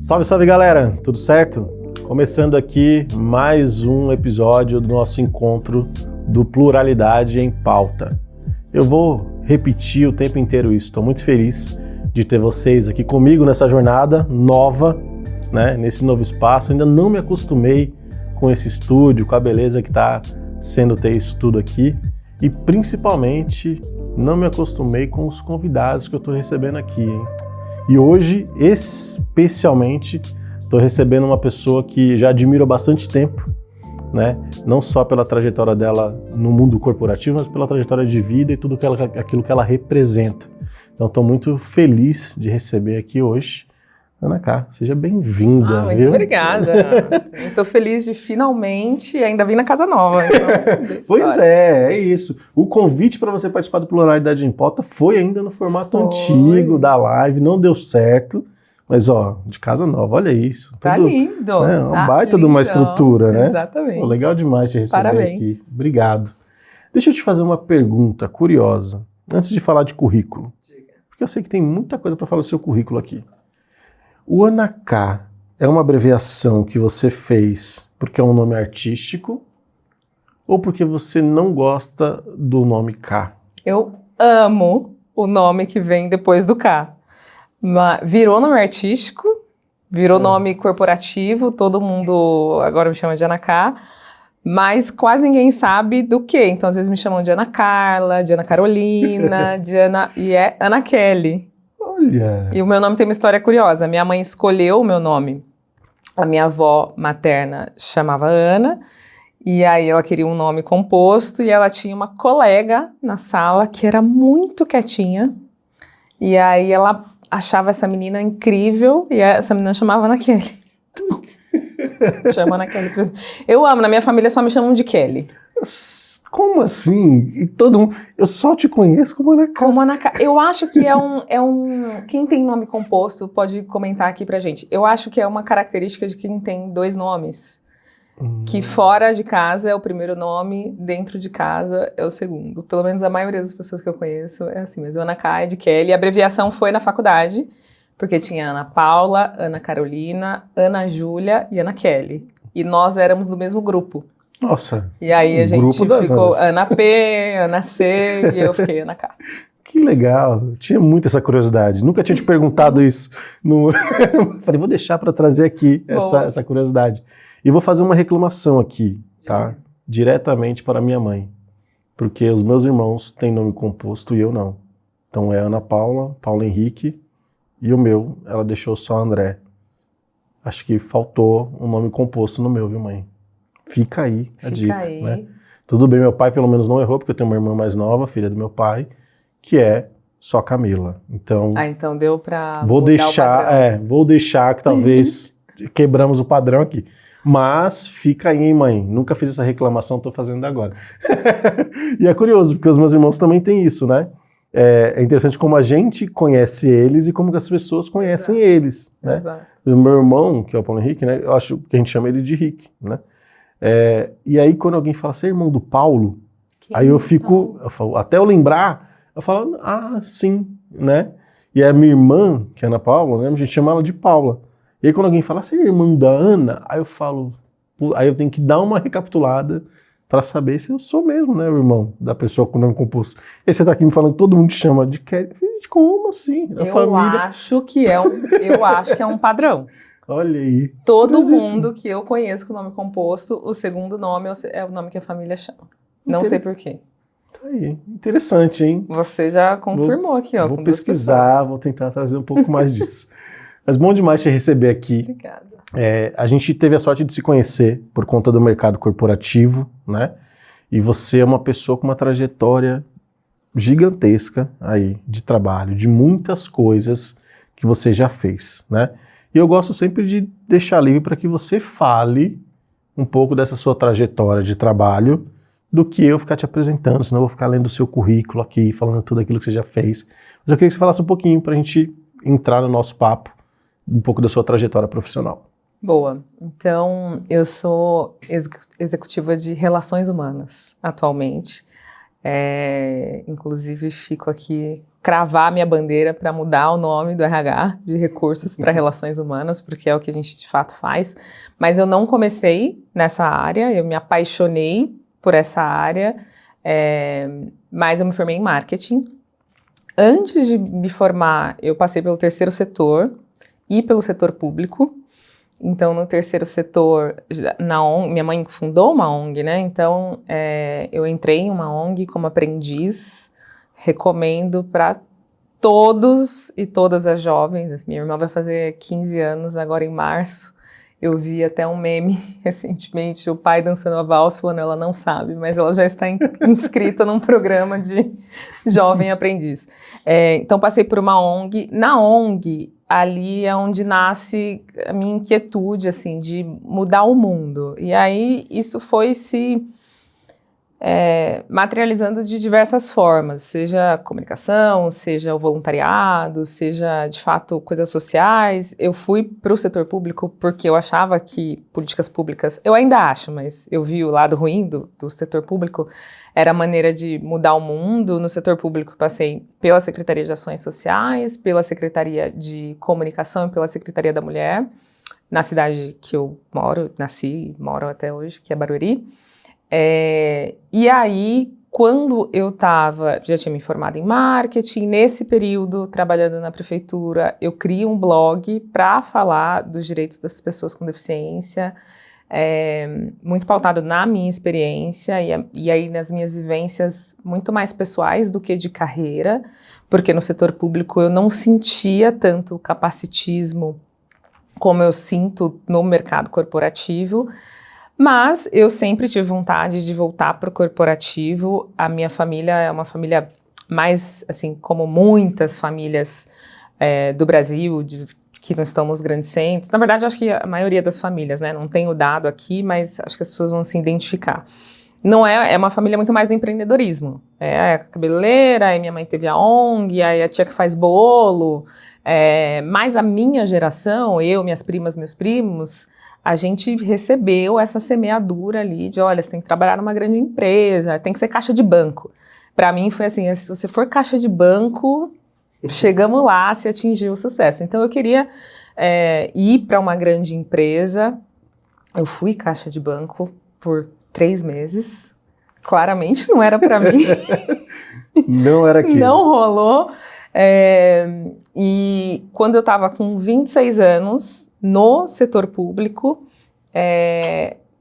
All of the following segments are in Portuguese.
Salve, salve galera, tudo certo? Começando aqui mais um episódio do nosso encontro do Pluralidade em Pauta. Eu vou repetir o tempo inteiro isso, estou muito feliz de ter vocês aqui comigo nessa jornada nova, né? Nesse novo espaço. Ainda não me acostumei com esse estúdio, com a beleza que está sendo ter isso tudo aqui e principalmente não me acostumei com os convidados que eu estou recebendo aqui, hein? E hoje, especialmente, estou recebendo uma pessoa que já admiro há bastante tempo, né? Não só pela trajetória dela no mundo corporativo, mas pela trajetória de vida e tudo aquilo que ela representa. Então, estou muito feliz de receber aqui hoje Ana K. Seja bem-vinda, muito viu? Obrigada. Estou feliz de finalmente ainda vir na casa nova. Então, pois é isso. O convite para você participar do Pluralidade em Pauta foi ainda no formato antigo da live, não deu certo. Mas, de casa nova, olha isso. Tá tudo, lindo. Né, uma tá baita de uma estrutura, né? Exatamente. Pô, legal demais te receber Parabéns. aqui. Obrigado. Deixa eu te fazer uma pergunta curiosa, antes de falar de currículo. Porque eu sei que tem muita coisa para falar do seu currículo aqui. O Ana K é uma abreviação que você fez porque é um nome artístico ou porque você não gosta do nome K? Eu amo o nome que vem depois do K. Virou nome artístico, virou nome corporativo, todo mundo agora me chama de Ana K, mas quase ninguém sabe do que. Então, às vezes me chamam de Ana Carla, de Ana Carolina, e é Ana Kelly. Olha! E o meu nome tem uma história curiosa. Minha mãe escolheu o meu nome. A minha avó materna chamava Ana, e aí ela queria um nome composto, e ela tinha uma colega na sala que era muito quietinha, e aí ela achava essa menina incrível, e essa menina chamava Ana Kelly. Chama Ana Kelly. Eu amo, na minha família só me chamam de Kelly. Como assim? E todo mundo... Eu só te conheço como Ana K. Como Ana K. Eu acho que quem tem nome composto pode comentar aqui pra gente. Eu acho que é uma característica de quem tem dois nomes. Que fora de casa é o primeiro nome, dentro de casa é o segundo. Pelo menos a maioria das pessoas que eu conheço é assim. Mas Ana K é de Kelly. A abreviação foi na faculdade, porque tinha Ana Paula, Ana Carolina, Ana Júlia e Ana Kelly. E nós éramos do mesmo grupo. Nossa. E aí a gente ficou Ana P, Ana C e eu fiquei Ana K. Que legal. Eu tinha muito essa curiosidade. Nunca tinha te perguntado isso. Falei, vou deixar para trazer aqui essa curiosidade. E vou fazer uma reclamação aqui, tá? Diretamente para minha mãe. Porque os meus irmãos têm nome composto e eu não. Então é Ana Paula, Paulo Henrique e o meu, ela deixou só André. Acho que faltou um nome composto no meu, viu, mãe? Fica aí a dica, né? Tudo bem, meu pai pelo menos não errou, porque eu tenho uma irmã mais nova, filha do meu pai, que é só Camila. Então, então deu pra vou deixar que talvez quebramos o padrão aqui. Mas fica aí, hein, mãe? Nunca fiz essa reclamação, tô fazendo agora. E é curioso, porque os meus irmãos também têm isso, né? É interessante como a gente conhece eles e como as pessoas conhecem eles, né? Exato. O meu irmão, que é o Paulo Henrique, né? Eu acho que a gente chama ele de Rick, né? E aí quando alguém fala, você é irmão do Paulo? Aí eu falo, até eu lembrar, eu falo, sim, né? E a minha irmã, que é Ana Paula, né? A gente chama ela de Paula. E aí quando alguém fala, você é irmã da Ana? Aí eu falo, aí eu tenho que dar uma recapitulada para saber se eu sou mesmo, né, o irmão da pessoa com o nome composto. E aí você tá aqui me falando que todo mundo te chama de Kelly. Eu falei, como assim? Acho que é um padrão. Olha aí. Todo mundo que eu conheço com nome composto, o segundo nome é o nome que a família chama. Não sei por quê. Tá aí. Interessante, hein? Você já confirmou aqui, ó. Vou pesquisar, vou tentar trazer um pouco mais disso. Mas bom demais te receber aqui. Obrigada. A gente teve a sorte de se conhecer por conta do mercado corporativo, né? E você é uma pessoa com uma trajetória gigantesca aí de trabalho, de muitas coisas que você já fez, né? E eu gosto sempre de deixar livre para que você fale um pouco dessa sua trajetória de trabalho do que eu ficar te apresentando, senão eu vou ficar lendo o seu currículo aqui, falando tudo aquilo que você já fez. Mas eu queria que você falasse um pouquinho para a gente entrar no nosso papo, um pouco da sua trajetória profissional. Boa. Então, eu sou executiva de relações humanas atualmente. Inclusive, fico aqui cravar minha bandeira para mudar o nome do RH, de Recursos para Relações Humanas, porque é o que a gente de fato faz. Mas eu não comecei nessa área, eu me apaixonei por essa área, mas eu me formei em marketing. Antes de me formar, eu passei pelo terceiro setor e pelo setor público. Então, no terceiro setor, minha mãe fundou uma ONG, né? Então, eu entrei em uma ONG como aprendiz. Recomendo para todos e todas as jovens. Minha irmã vai fazer 15 anos agora em março. Eu vi até um meme recentemente, o pai dançando a valsa, falando, ela não sabe, mas ela já está inscrita num programa de jovem aprendiz. Então, passei por uma ONG. Na ONG, ali é onde nasce a minha inquietude, assim, de mudar o mundo. E aí, isso foi se materializando de diversas formas, seja comunicação, seja o voluntariado, seja, de fato, coisas sociais. Eu fui para o setor público porque eu achava que políticas públicas, eu ainda acho, mas eu vi o lado ruim do setor público, era a maneira de mudar o mundo. No setor público passei pela Secretaria de Ações Sociais, pela Secretaria de Comunicação e pela Secretaria da Mulher, na cidade que eu nasci e moro até hoje, que é Barueri. E aí, quando eu já tinha me formado em marketing, nesse período, trabalhando na prefeitura, eu criei um blog para falar dos direitos das pessoas com deficiência, muito pautado na minha experiência e aí nas minhas vivências muito mais pessoais do que de carreira, porque no setor público eu não sentia tanto capacitismo como eu sinto no mercado corporativo. Mas eu sempre tive vontade de voltar para o corporativo. A minha família é uma família mais, assim, como muitas famílias do Brasil, que não estão nos grandes centros. Na verdade, acho que a maioria das famílias, né? Não tenho dado aqui, mas acho que as pessoas vão se identificar. Não é uma família muito mais do empreendedorismo. É a cabeleireira, aí minha mãe teve a ONG, aí a tia que faz bolo. Mas a minha geração, eu, minhas primas, meus primos, a gente recebeu essa semeadura ali de, olha, você tem que trabalhar numa grande empresa, tem que ser caixa de banco. Para mim foi assim, se você for caixa de banco, chegamos lá, se atingir o sucesso. Então eu queria ir para uma grande empresa. Eu fui caixa de banco por 3 meses. Claramente não era para mim. Não era aquilo. Não rolou. E quando eu estava com 26 anos, no setor público,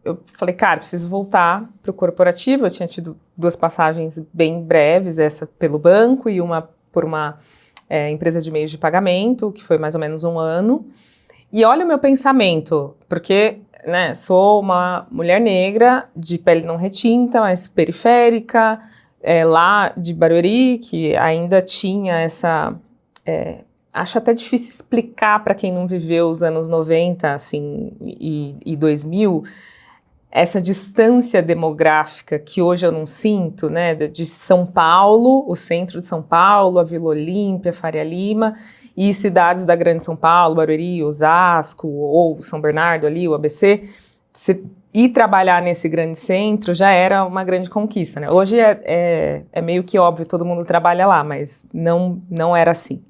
eu falei, cara, preciso voltar para o corporativo. Eu tinha tido 2 passagens bem breves, essa pelo banco e uma por uma empresa de meios de pagamento, que foi mais ou menos 1 ano. E olha o meu pensamento, porque, né, sou uma mulher negra, de pele não retinta, mas periférica, lá de Barueri, que ainda tinha essa... acho até difícil explicar para quem não viveu os anos 90 assim, e 2000, essa distância demográfica que hoje eu não sinto, né, de São Paulo, o centro de São Paulo, a Vila Olímpia, Faria Lima, e cidades da Grande São Paulo, Barueri, Osasco, ou São Bernardo ali, o ABC, ir trabalhar nesse grande centro já era uma grande conquista, né? Hoje é meio que óbvio, todo mundo trabalha lá, mas não era assim.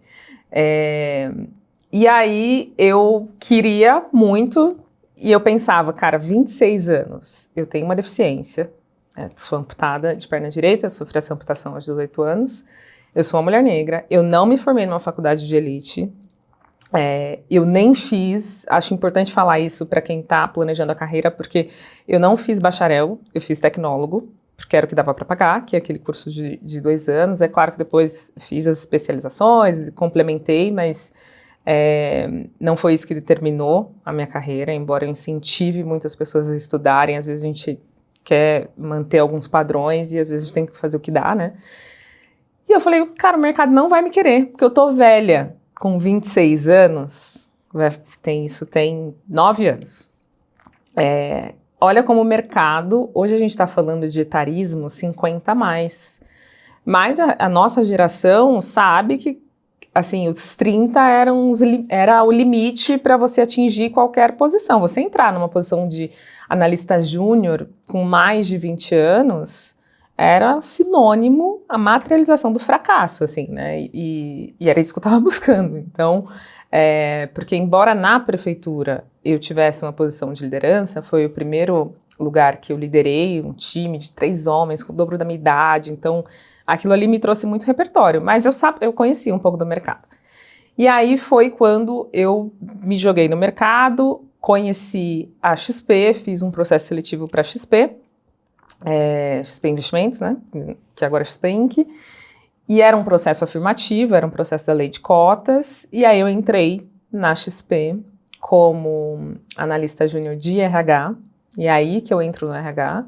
E aí eu queria muito, e eu pensava, cara, 26 anos, eu tenho uma deficiência, sou amputada de perna direita, sofri essa amputação aos 18 anos, eu sou uma mulher negra, eu não me formei numa faculdade de elite, eu nem fiz, acho importante falar isso para quem está planejando a carreira, porque eu não fiz bacharel, eu fiz tecnólogo, porque era o que dava para pagar, que é aquele curso de 2 anos. É claro que depois fiz as especializações e complementei, mas não foi isso que determinou a minha carreira, embora eu incentive muitas pessoas a estudarem. Às vezes a gente quer manter alguns padrões e às vezes a gente tem que fazer o que dá, né? E eu falei, cara, o mercado não vai me querer, porque eu tô velha. Com 26 anos, tem 9 anos. Olha como o mercado, hoje a gente está falando de etarismo 50 a mais. Mas a nossa geração sabe que, assim, os 30 era o limite para você atingir qualquer posição. Você entrar numa posição de analista júnior com mais de 20 anos era sinônimo à materialização do fracasso, assim, né? E era isso que eu estava buscando. Então, porque embora na prefeitura eu tivesse uma posição de liderança, foi o primeiro lugar que eu liderei um time de 3 homens com o dobro da minha idade, então aquilo ali me trouxe muito repertório, mas eu conhecia um pouco do mercado. E aí foi quando eu me joguei no mercado, conheci a XP, fiz um processo seletivo para a XP Investimentos, né, que agora é XP Inc., e era um processo afirmativo, era um processo da lei de cotas, e aí eu entrei na XP como analista júnior de RH, e é aí que eu entro no RH.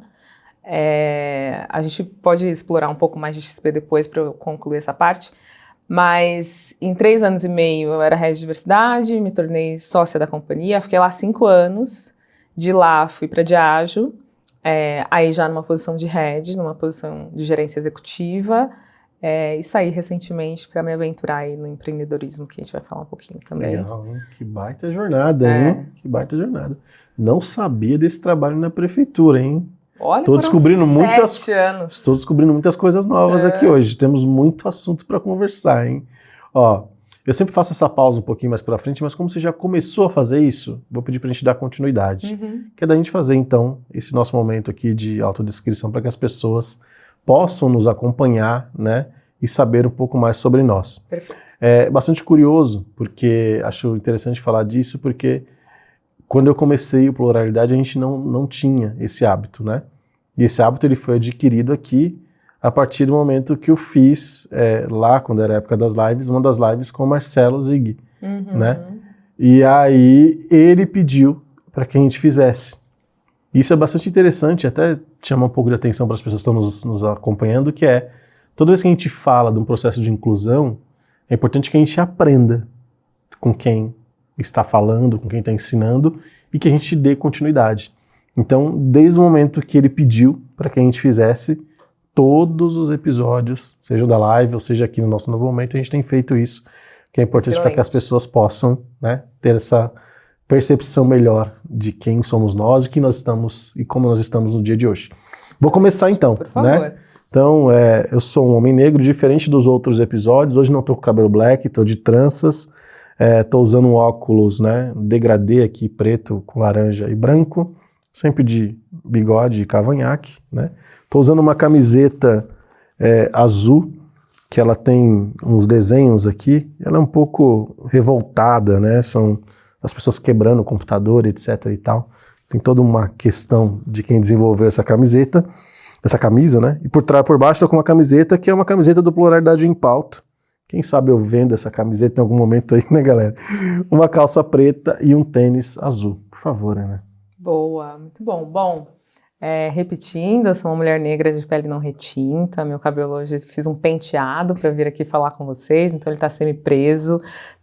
A gente pode explorar um pouco mais de XP depois para eu concluir essa parte, mas em 3 anos e meio eu era head de diversidade, me tornei sócia da companhia, fiquei lá 5 anos, de lá fui para a Diageo, aí já numa posição de head, numa posição de gerência executiva, e saí recentemente para me aventurar aí no empreendedorismo, que a gente vai falar um pouquinho também. Legal, hein? Que baita jornada, hein? Que baita jornada. Não sabia desse trabalho na prefeitura, hein? Olha, Estou descobrindo 7 anos. Estou descobrindo muitas coisas novas aqui hoje. Temos muito assunto para conversar, hein? Ó, eu sempre faço essa pausa um pouquinho mais para frente, mas como você já começou a fazer isso, vou pedir para a gente dar continuidade. Que é da gente fazer, então, esse nosso momento aqui de autodescrição para que as pessoas possam nos acompanhar, né, e saber um pouco mais sobre nós. Perfeito. É bastante curioso, porque acho interessante falar disso, porque quando eu comecei o Pluralidade, a gente não tinha esse hábito, né? E esse hábito ele foi adquirido aqui a partir do momento que eu fiz, lá, quando era a época das lives, uma das lives com o Marcelo Zig, né? E aí ele pediu para que a gente fizesse. Isso é bastante interessante, até chama um pouco de atenção para as pessoas que estão nos acompanhando, que é, toda vez que a gente fala de um processo de inclusão, é importante que a gente aprenda com quem está falando, com quem está ensinando, e que a gente dê continuidade. Então, desde o momento que ele pediu para que a gente fizesse, todos os episódios, seja da live ou seja aqui no nosso novo momento, a gente tem feito isso, que é importante para que as pessoas possam, né, ter essa percepção melhor de quem somos nós e que nós estamos e como nós estamos no dia de hoje. Vou começar então, por favor. Né? Então, eu sou um homem negro, diferente dos outros episódios. Hoje não estou com cabelo black, estou de tranças, estou usando um óculos, né, degradê aqui, preto com laranja e branco, sempre de bigode e cavanhaque, né? Estou usando uma camiseta azul, que ela tem uns desenhos aqui, ela é um pouco revoltada, né? São as pessoas quebrando o computador, etc e tal. Tem toda uma questão de quem desenvolveu essa camiseta, essa camisa, né? E por baixo estou com uma camiseta que é uma camiseta do Pluralidade em Pauta. Quem sabe eu vendo essa camiseta em algum momento aí, né, galera? Uma calça preta e um tênis azul. Por favor, Ana. Boa, muito bom. Bom, repetindo, eu sou uma mulher negra de pele não retinta, meu cabelo hoje fiz um penteado para vir aqui falar com vocês, então ele está semi-preso.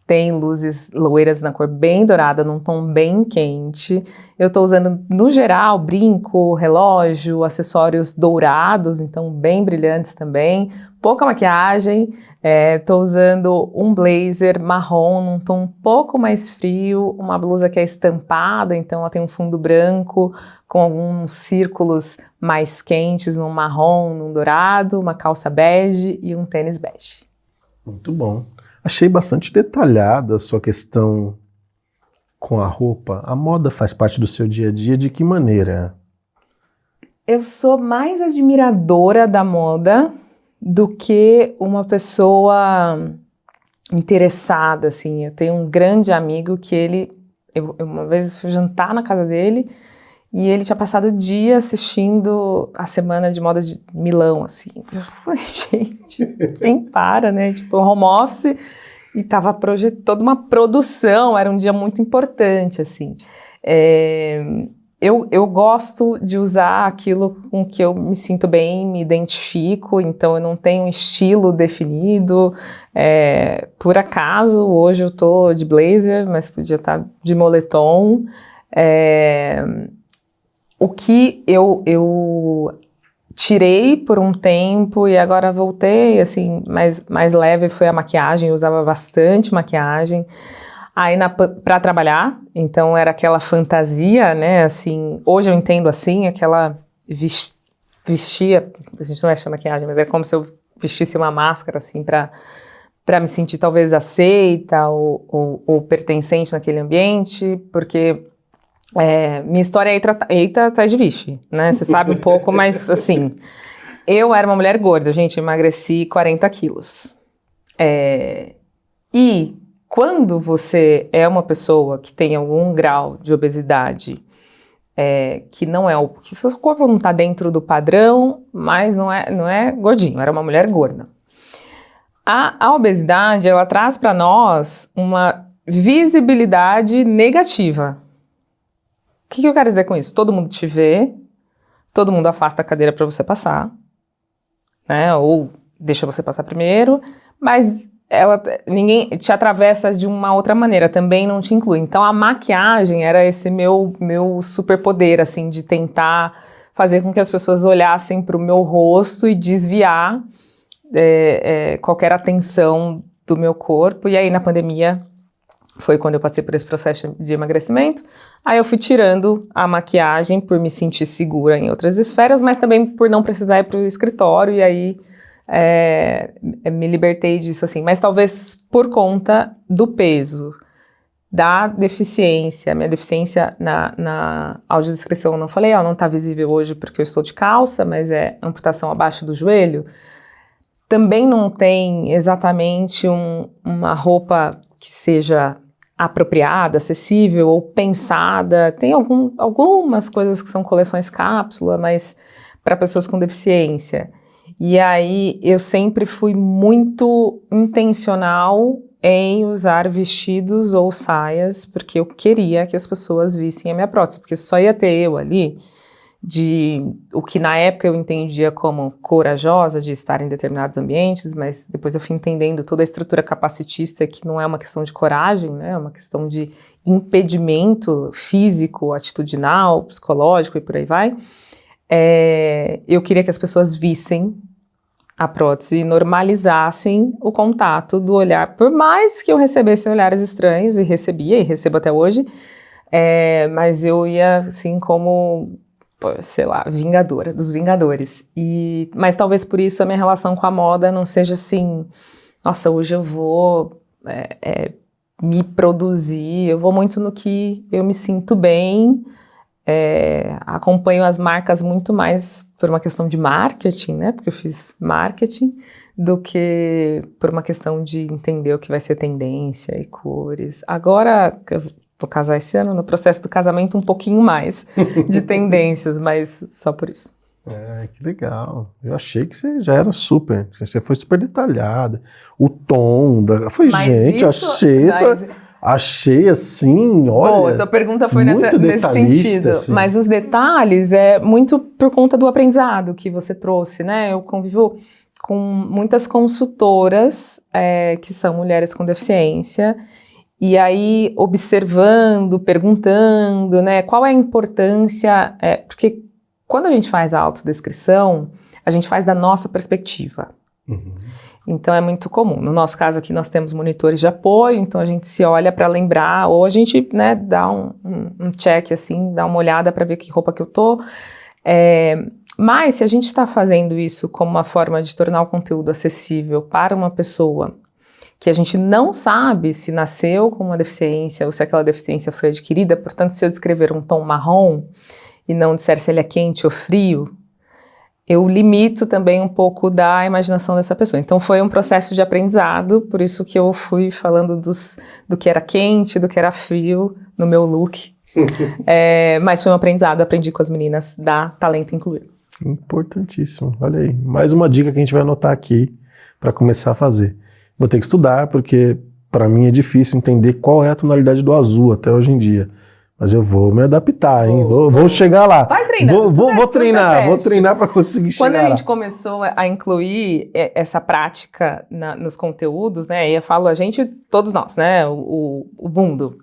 Tem luzes loiras na cor bem dourada, num tom bem quente. Eu estou usando, no geral, brinco, relógio, acessórios dourados, então bem brilhantes também. Pouca maquiagem. Estou usando um blazer marrom, num tom um pouco mais frio. Uma blusa que é estampada, então ela tem um fundo branco, com alguns círculos mais quentes, num marrom, num dourado. Uma calça bege e um tênis bege. Muito bom. Achei bastante detalhada a sua questão com a roupa. A moda faz parte do seu dia a dia de que maneira? Eu sou mais admiradora da moda do que uma pessoa interessada, assim. Eu tenho um grande amigo que eu uma vez fui jantar na casa dele e ele tinha passado o dia assistindo a semana de moda de Milão, assim. Eu falei, gente, quem para, né? Tipo, home office, e tava toda uma produção, era um dia muito importante, assim. Eu gosto de usar aquilo com que eu me sinto bem, me identifico, então eu não tenho um estilo definido. Por acaso, hoje eu tô de blazer, mas podia estar de moletom. O que eu tirei por um tempo e agora voltei, assim, mais leve foi a maquiagem, eu usava bastante maquiagem. Aí para trabalhar, então era aquela fantasia, né, assim, hoje eu entendo assim, aquela vestia, a gente não chama maquiagem, mas é como se eu vestisse uma máscara, assim, para me sentir talvez aceita ou pertencente naquele ambiente, porque minha história é eita, sai de vixe, né? Você sabe um pouco, mas assim, eu era uma mulher gorda, gente, emagreci 40 quilos. E quando você é uma pessoa que tem algum grau de obesidade, que não é que seu corpo não está dentro do padrão, mas não é gordinho, era uma mulher gorda. A obesidade, ela traz para nós uma visibilidade negativa. O que eu quero dizer com isso? Todo mundo te vê, todo mundo afasta a cadeira para você passar, né? Ou deixa você passar primeiro, mas ninguém te atravessa de uma outra maneira, também não te inclui. Então a maquiagem era esse meu superpoder, assim, de tentar fazer com que as pessoas olhassem para o meu rosto e desviar qualquer atenção do meu corpo. E aí na pandemia foi quando eu passei por esse processo de emagrecimento. Aí eu fui tirando a maquiagem por me sentir segura em outras esferas, mas também por não precisar ir para o escritório, e aí me libertei disso, assim. Mas talvez por conta do peso, da deficiência, minha deficiência na audiodescrição, eu não falei, não está visível hoje porque eu estou de calça, mas é amputação abaixo do joelho. Também não tem exatamente uma roupa que seja apropriada, acessível ou pensada. Tem algumas coisas que são coleções cápsula, mas para pessoas com deficiência. E aí eu sempre fui muito intencional em usar vestidos ou saias, porque eu queria que as pessoas vissem a minha prótese, porque só ia ter eu ali, de o que na época eu entendia como corajosa de estar em determinados ambientes, mas depois eu fui entendendo toda a estrutura capacitista, que não é uma questão de coragem, né, é uma questão de impedimento físico, atitudinal, psicológico e por aí vai. Eu queria que as pessoas vissem a prótese e normalizassem o contato do olhar, por mais que eu recebesse olhares estranhos, e recebia, e recebo até hoje, mas eu ia assim como, sei lá, vingadora dos Vingadores. Mas talvez por isso a minha relação com a moda não seja assim, nossa, hoje eu vou me produzir, eu vou muito no que eu me sinto bem. Acompanho as marcas muito mais por uma questão de marketing, né? Porque eu fiz marketing, do que por uma questão de entender o que vai ser tendência e cores. Agora, eu vou casar esse ano, no processo do casamento um pouquinho mais de tendências, mas só por isso. Que legal. Eu achei que você já era super, você foi super detalhada. O tom, achei assim, olha, a tua pergunta foi muito nesse sentido, assim. Mas os detalhes muito por conta do aprendizado que você trouxe, né? Eu convivo com muitas consultoras que são mulheres com deficiência, e aí observando, perguntando, né, qual é a importância, porque quando a gente faz a autodescrição, a gente faz da nossa perspectiva. Uhum. Então é muito comum. No nosso caso aqui nós temos monitores de apoio, então a gente se olha para lembrar, ou a gente, né, dá um check assim, dá uma olhada para ver que roupa que eu tô. Mas se a gente está fazendo isso como uma forma de tornar o conteúdo acessível para uma pessoa que a gente não sabe se nasceu com uma deficiência ou se aquela deficiência foi adquirida, portanto, se eu descrever um tom marrom e não disser se ele é quente ou frio, eu limito também um pouco da imaginação dessa pessoa. Então foi um processo de aprendizado, por isso que eu fui falando do que era quente, do que era frio no meu look. Mas foi um aprendizado, aprendi com as meninas da Talento Incluir. Importantíssimo, olha aí. Mais uma dica que a gente vai anotar aqui para começar a fazer. Vou ter que estudar, porque para mim é difícil entender qual é a tonalidade do azul até hoje em dia. Mas eu vou me adaptar, hein? Vou chegar lá. Vai treinando. Vou treinar para conseguir chegar lá. Quando a gente começou a incluir essa prática nos conteúdos, né? E eu falo a gente, todos nós, né? O mundo.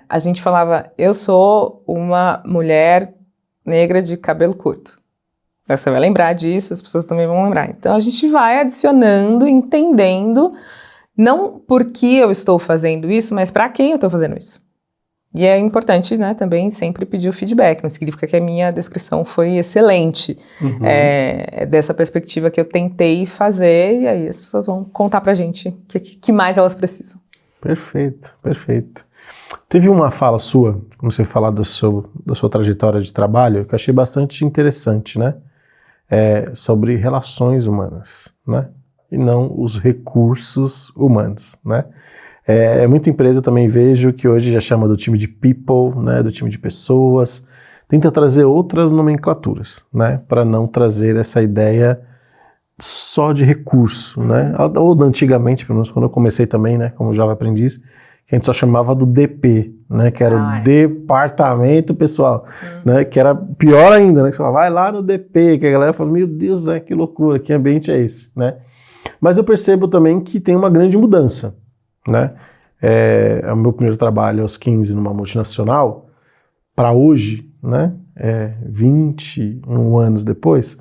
A gente falava, eu sou uma mulher negra de cabelo curto. Você vai lembrar disso, as pessoas também vão lembrar. Então a gente vai adicionando, entendendo, não por que eu estou fazendo isso, mas para quem eu estou fazendo isso. E é importante, né, também sempre pedir o feedback, não significa que a minha descrição foi excelente. É dessa perspectiva que eu tentei fazer, e aí as pessoas vão contar pra gente o que mais elas precisam. Perfeito, perfeito. Teve uma fala sua, quando você falar da sua trajetória de trabalho, que eu achei bastante interessante, né? Sobre relações humanas, né? E não os recursos humanos, né? Muita empresa também vejo que hoje já chama do time de people, né? Do time de pessoas. Tenta trazer outras nomenclaturas, né? Para não trazer essa ideia só de recurso, né? Ou antigamente, pelo menos quando eu comecei também, né? Como jovem aprendiz, que a gente só chamava do DP, né? Que era o departamento pessoal, né? Que era pior ainda, né? Que você falava, vai lá no DP, que a galera fala, meu Deus, né? Que loucura, que ambiente é esse, né? Mas eu percebo também que tem uma grande mudança, né? O meu primeiro trabalho aos 15 numa multinacional, para hoje, né? 21 anos depois,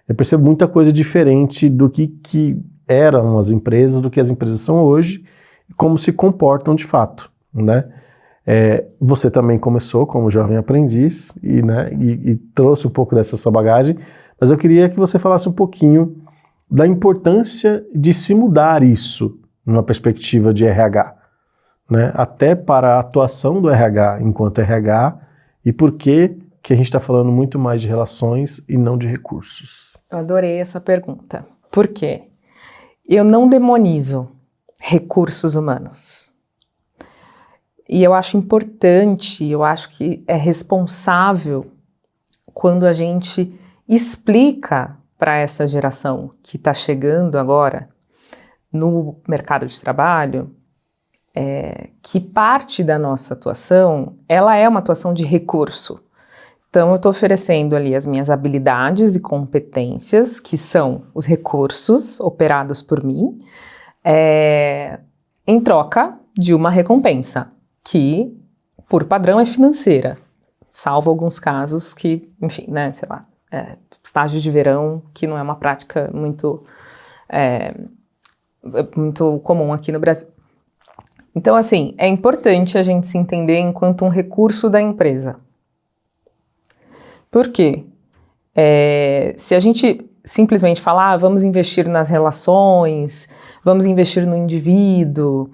eu percebo muita coisa diferente do que eram as empresas, do que as empresas são hoje, e como se comportam de fato, né? Você também começou como jovem aprendiz e trouxe um pouco dessa sua bagagem, mas eu queria que você falasse um pouquinho da importância de se mudar isso numa perspectiva de RH, né? Até para a atuação do RH enquanto RH, e por que a gente está falando muito mais de relações e não de recursos. Eu adorei essa pergunta. Por quê? Eu não demonizo recursos humanos. E eu acho importante, eu acho que é responsável quando a gente explica para essa geração que está chegando agora no mercado de trabalho que parte da nossa atuação, ela é uma atuação de recurso. Então, eu estou oferecendo ali as minhas habilidades e competências, que são os recursos operados por mim, em troca de uma recompensa, que, por padrão, é financeira, salvo alguns casos que, enfim, né, sei lá, estágio de verão, que não é uma prática muito comum aqui no Brasil. Então, assim, é importante a gente se entender enquanto um recurso da empresa. Por quê? Se a gente simplesmente falar, vamos investir nas relações, vamos investir no indivíduo,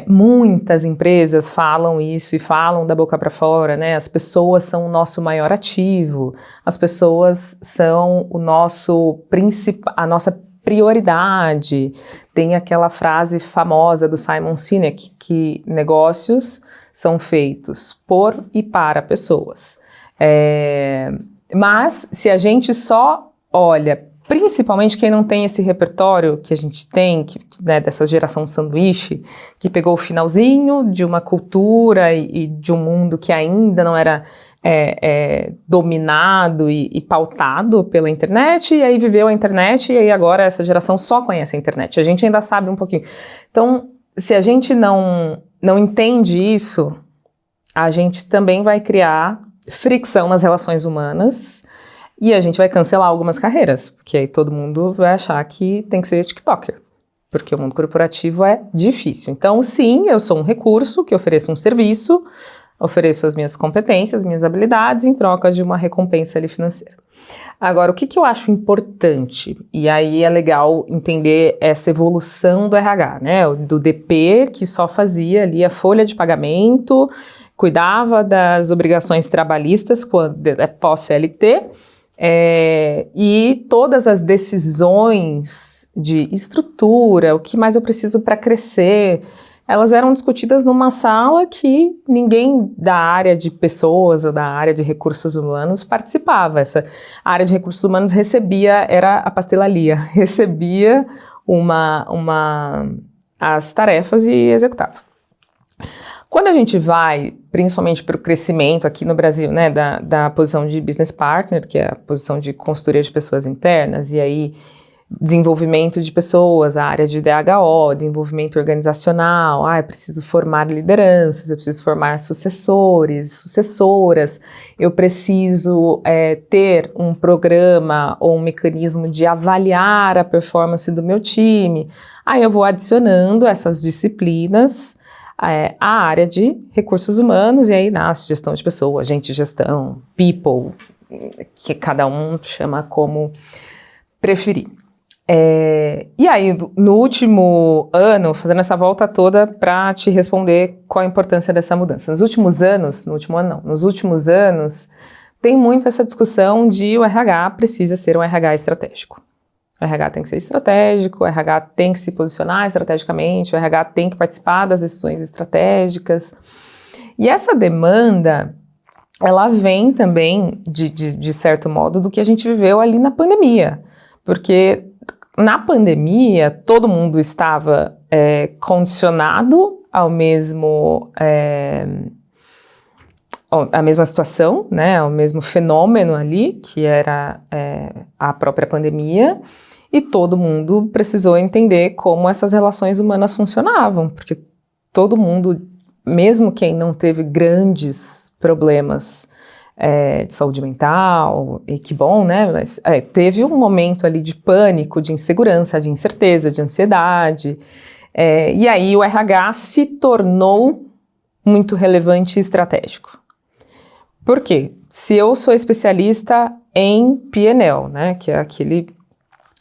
muitas empresas falam isso e falam da boca para fora, né? As pessoas são o nosso maior ativo, as pessoas são a nossa prioridade. Tem aquela frase famosa do Simon Sinek, que negócios são feitos por e para pessoas. Mas se a gente só olha, principalmente quem não tem esse repertório que a gente tem, né, dessa geração sanduíche, que pegou o finalzinho de uma cultura e de um mundo que ainda não era dominado e pautado pela internet, e aí viveu a internet, e aí agora essa geração só conhece a internet. A gente ainda sabe um pouquinho. Então, se a gente não entende isso, a gente também vai criar fricção nas relações humanas e a gente vai cancelar algumas carreiras, porque aí todo mundo vai achar que tem que ser TikToker, porque o mundo corporativo é difícil. Então, sim, eu sou um recurso que ofereço um serviço, ofereço as minhas competências, minhas habilidades em troca de uma recompensa ali financeira. Agora, o que eu acho importante, e aí é legal entender essa evolução do RH, né, do DP, que só fazia ali a folha de pagamento, cuidava das obrigações trabalhistas quando pós-CLT, e todas as decisões de estrutura, o que mais eu preciso para crescer, elas eram discutidas numa sala que ninguém da área de pessoas ou da área de recursos humanos participava. Essa área de recursos humanos era a pastelaria, recebia as tarefas e executava. Quando a gente vai, principalmente para o crescimento aqui no Brasil, né, da posição de business partner, que é a posição de consultoria de pessoas internas, e aí desenvolvimento de pessoas, a área de DHO, desenvolvimento organizacional, eu preciso formar lideranças, eu preciso formar sucessores, sucessoras, eu preciso ter um programa ou um mecanismo de avaliar a performance do meu time. Aí eu vou adicionando essas disciplinas a área de recursos humanos, e aí nasce gestão de pessoas, agente de gestão, people, que cada um chama como preferir. E aí, no último ano, fazendo essa volta toda para te responder qual a importância dessa mudança. Nos últimos anos, tem muito essa discussão de o RH precisa ser um RH estratégico. O RH tem que ser estratégico, o RH tem que se posicionar estrategicamente, o RH tem que participar das decisões estratégicas. E essa demanda, ela vem também, de certo modo, do que a gente viveu ali na pandemia. Porque na pandemia, todo mundo estava condicionado à mesma situação, né, ao mesmo fenômeno ali, que era a própria pandemia, e todo mundo precisou entender como essas relações humanas funcionavam, porque todo mundo, mesmo quem não teve grandes problemas de saúde mental, e que bom, né, mas teve um momento ali de pânico, de insegurança, de incerteza, de ansiedade, e aí o RH se tornou muito relevante e estratégico. Por quê? Se eu sou especialista em P&L, né, que é aquele,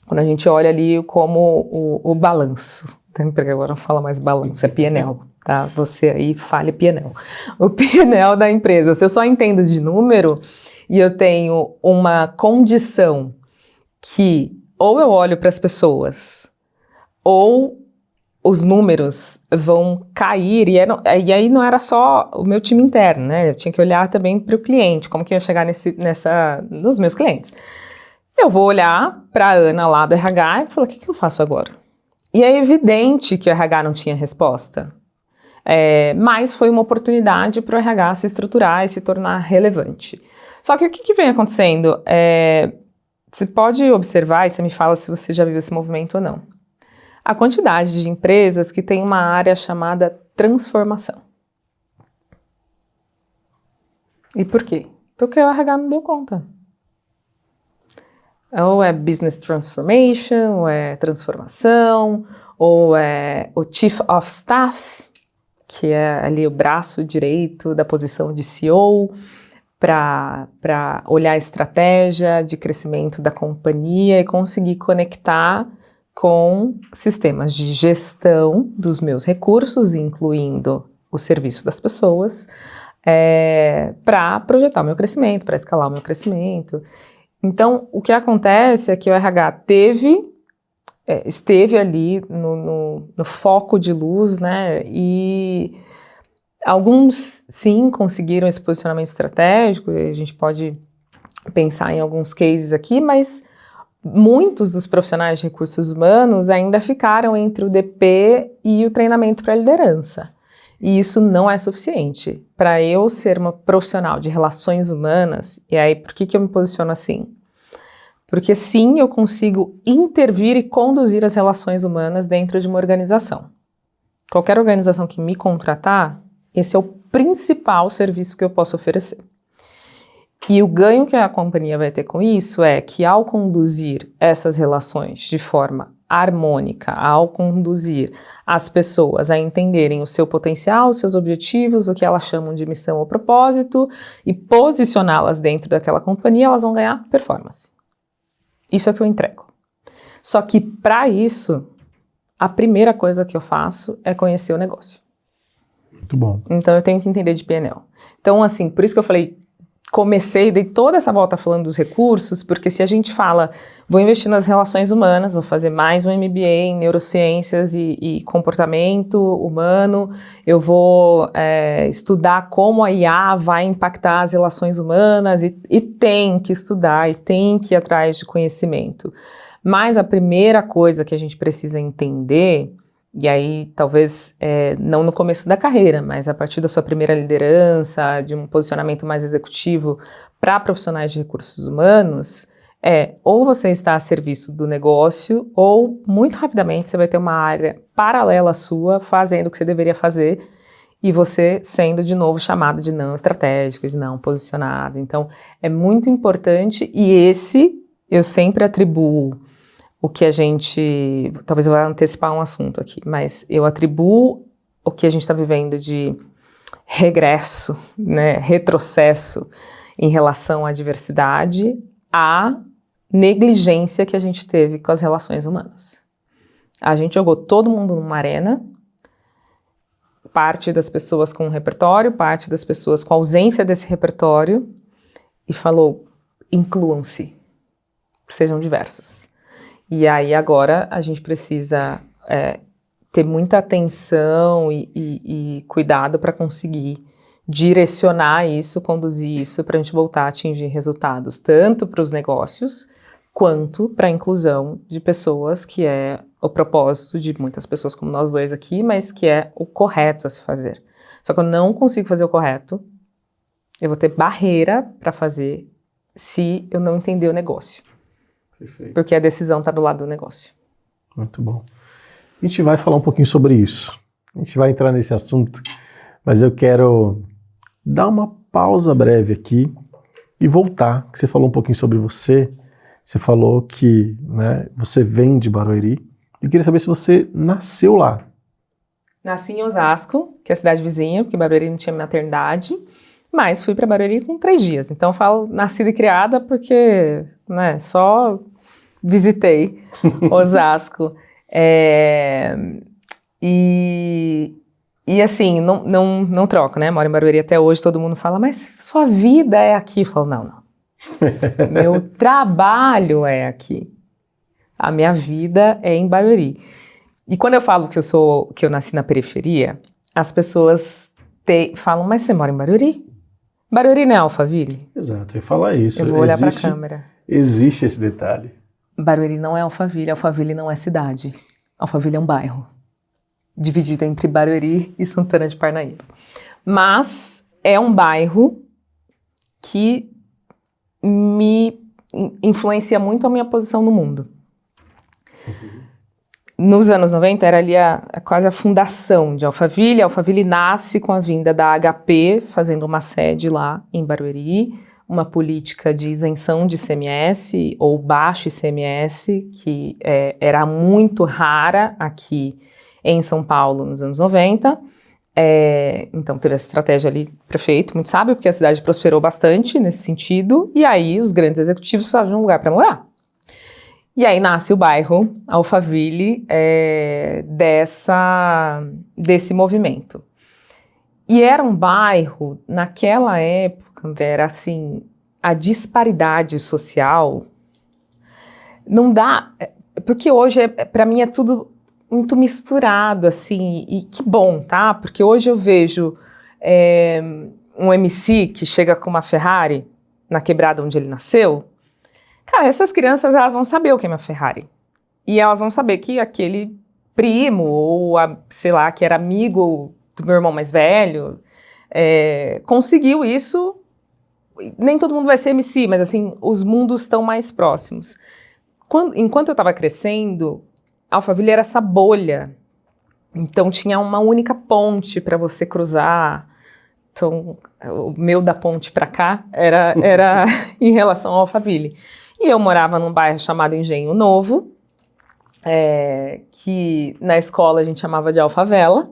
quando a gente olha ali como o balanço, né, porque agora não fala mais balanço, é P&L, tá? Você aí fale P&L. O P&L da empresa, se eu só entendo de número e eu tenho uma condição que ou eu olho para as pessoas ou os números vão cair, e aí não era só o meu time interno, né? Eu tinha que olhar também para o cliente, como que eu ia chegar nos meus clientes. Eu vou olhar para a Ana lá do RH e falar, o que eu faço agora? E é evidente que o RH não tinha resposta, mas foi uma oportunidade para o RH se estruturar e se tornar relevante. Só que o que vem acontecendo? Você pode observar, e você me fala se você já viu esse movimento ou não. A quantidade de empresas que tem uma área chamada transformação. E por quê? Porque o RH não deu conta. Ou é business transformation, ou é transformação, ou é o chief of staff, que é ali o braço direito da posição de CEO, para olhar a estratégia de crescimento da companhia e conseguir conectar com sistemas de gestão dos meus recursos, incluindo o serviço das pessoas, para projetar o meu crescimento, para escalar o meu crescimento. Então, o que acontece é que o RH esteve ali no foco de luz, né, e alguns, sim, conseguiram esse posicionamento estratégico, e a gente pode pensar em alguns cases aqui, mas muitos dos profissionais de recursos humanos ainda ficaram entre o DP e o treinamento para liderança. E isso não é suficiente. Para eu ser uma profissional de relações humanas, e aí por que eu me posiciono assim? Porque sim, eu consigo intervir e conduzir as relações humanas dentro de uma organização. Qualquer organização que me contratar, esse é o principal serviço que eu posso oferecer. E o ganho que a companhia vai ter com isso é que ao conduzir essas relações de forma harmônica, ao conduzir as pessoas a entenderem o seu potencial, os seus objetivos, o que elas chamam de missão ou propósito, e posicioná-las dentro daquela companhia, elas vão ganhar performance. Isso é o que eu entrego. Só que para isso, a primeira coisa que eu faço é conhecer o negócio. Muito bom. Então eu tenho que entender de P&L. Então assim, por isso que eu falei, dei toda essa volta falando dos recursos, porque se a gente fala, vou investir nas relações humanas, vou fazer mais um MBA em neurociências e comportamento humano, eu vou estudar como a IA vai impactar as relações humanas e tem que estudar e tem que ir atrás de conhecimento. Mas a primeira coisa que a gente precisa entender, e aí talvez não no começo da carreira, mas a partir da sua primeira liderança, de um posicionamento mais executivo para profissionais de recursos humanos, ou você está a serviço do negócio, ou muito rapidamente você vai ter uma área paralela à sua, fazendo o que você deveria fazer, e você sendo de novo chamado de não estratégico, de não posicionado. Então é muito importante, e eu sempre atribuo o que a gente, talvez eu vá antecipar um assunto aqui, mas eu atribuo o que a gente está vivendo de regresso, né, retrocesso em relação à diversidade, à negligência que a gente teve com as relações humanas. A gente jogou todo mundo numa arena, parte das pessoas com repertório, parte das pessoas com ausência desse repertório, e falou, incluam-se, sejam diversos. E aí agora a gente precisa ter muita atenção e cuidado para conseguir direcionar isso, conduzir isso para a gente voltar a atingir resultados, tanto para os negócios, quanto para a inclusão de pessoas, que é o propósito de muitas pessoas como nós dois aqui, mas que é o correto a se fazer. Só que eu não consigo fazer o correto, eu vou ter barreira para fazer se eu não entender o negócio. Perfeito. Porque a decisão está do lado do negócio. Muito bom. A gente vai falar um pouquinho sobre isso. A gente vai entrar nesse assunto, mas eu quero dar uma pausa breve aqui e voltar, que você falou um pouquinho sobre você. Você falou que, né, você vem de Barueri. Eu queria saber se você nasceu lá. Nasci em Osasco, que é a cidade vizinha, porque Barueri não tinha maternidade, mas fui para Barueri com 3 dias. Então eu falo nascida e criada porque, né, só visitei Osasco. E assim, não troco, né? Moro em Barueri até hoje, todo mundo fala, mas sua vida é aqui. Eu falo, não. Meu trabalho é aqui. A minha vida é em Barueri. E quando eu falo que eu nasci na periferia, as pessoas falam, mas você mora em Barueri? Barueri não é Alphaville? Exato, eu ia falar isso. Eu vou olhar para a câmera. Existe esse detalhe. Barueri não é Alphaville, Alphaville não é cidade. Alphaville é um bairro, dividido entre Barueri e Santana de Parnaíba. Mas é um bairro que me influencia muito a minha posição no mundo. Nos anos 90 era ali quase a fundação de Alphaville. Alphaville nasce com a vinda da HP, fazendo uma sede lá em Barueri, uma política de isenção de ICMS ou baixo ICMS, que era muito rara aqui em São Paulo nos anos 90. Então teve essa estratégia ali, prefeito, muito sábio, porque a cidade prosperou bastante nesse sentido, e aí os grandes executivos precisavam de um lugar para morar. E aí nasce o bairro Alphaville desse movimento. E era um bairro, naquela época, André, era assim, a disparidade social não dá, porque hoje para mim é tudo muito misturado, assim, e que bom, tá? Porque hoje eu vejo um MC que chega com uma Ferrari na quebrada onde ele nasceu. Cara, essas crianças, elas vão saber o que é uma Ferrari. E elas vão saber que aquele primo, ou sei lá, que era amigo do meu irmão mais velho, conseguiu isso. Nem todo mundo vai ser MC, mas assim, os mundos estão mais próximos. Enquanto eu estava crescendo, Alphaville era essa bolha. Então tinha uma única ponte para você cruzar. Então, o meu da ponte para cá era em relação ao Alphaville. E eu morava num bairro chamado Engenho Novo, que na escola a gente chamava de Alfavela.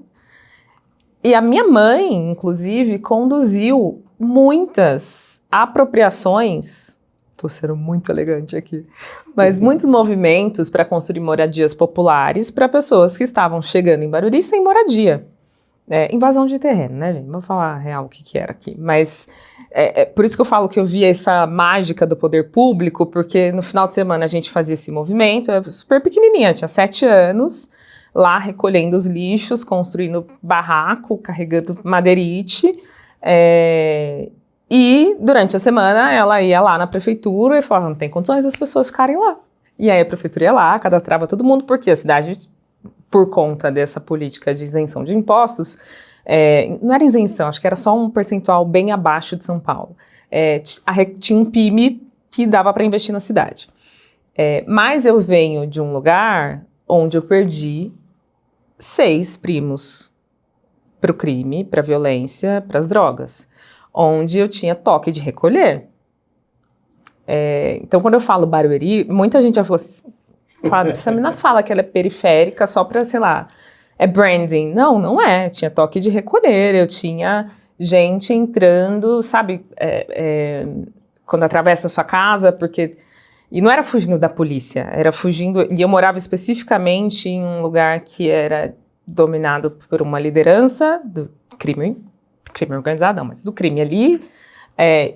E a minha mãe, inclusive, conduziu muitas apropriações, estou sendo muito elegante aqui, mas muitos movimentos para construir moradias populares para pessoas que estavam chegando em Barueri sem moradia. Invasão de terreno, né, gente? Vou falar a real o que era aqui. Mas por isso que eu falo que eu via essa mágica do poder público, porque no final de semana a gente fazia esse movimento, eu era super pequenininha, tinha 7 anos, lá recolhendo os lixos, construindo barraco, carregando madeirite, e durante a semana ela ia lá na prefeitura e falava, não tem condições das pessoas ficarem lá. E aí a prefeitura ia lá, cadastrava todo mundo, porque a cidade, por conta dessa política de isenção de impostos, não era isenção, acho que era só um percentual bem abaixo de São Paulo. Tinha um PIB que dava para investir na cidade. Mas eu venho de um lugar onde eu perdi 6 primos para o crime, para a violência, para as drogas, onde eu tinha toque de recolher. Então, quando eu falo Barueri, muita gente já falou assim, essa menina fala que ela é periférica só para, sei lá, é branding. Não, não é. Tinha toque de recolher, eu tinha gente entrando, sabe, quando atravessa a sua casa, porque... E não era fugindo da polícia, era fugindo... E eu morava especificamente em um lugar que era dominado por uma liderança do crime organizado, não, mas do crime ali,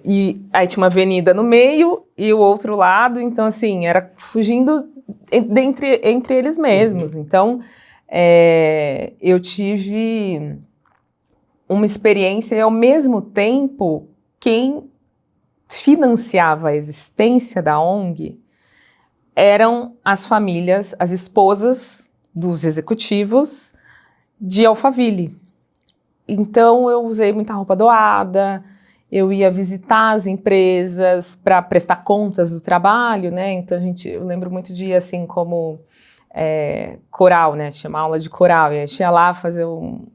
e aí tinha uma avenida no meio e o outro lado, então assim, era fugindo entre eles mesmos. Então, eu tive uma experiência e ao mesmo tempo, quem financiava a existência da ONG eram as famílias, as esposas dos executivos de Alphaville. Então, eu usei muita roupa doada, eu ia visitar as empresas para prestar contas do trabalho, né? Então, eu lembro muito de, assim, como coral, né? Tinha uma aula de coral, e a gente ia lá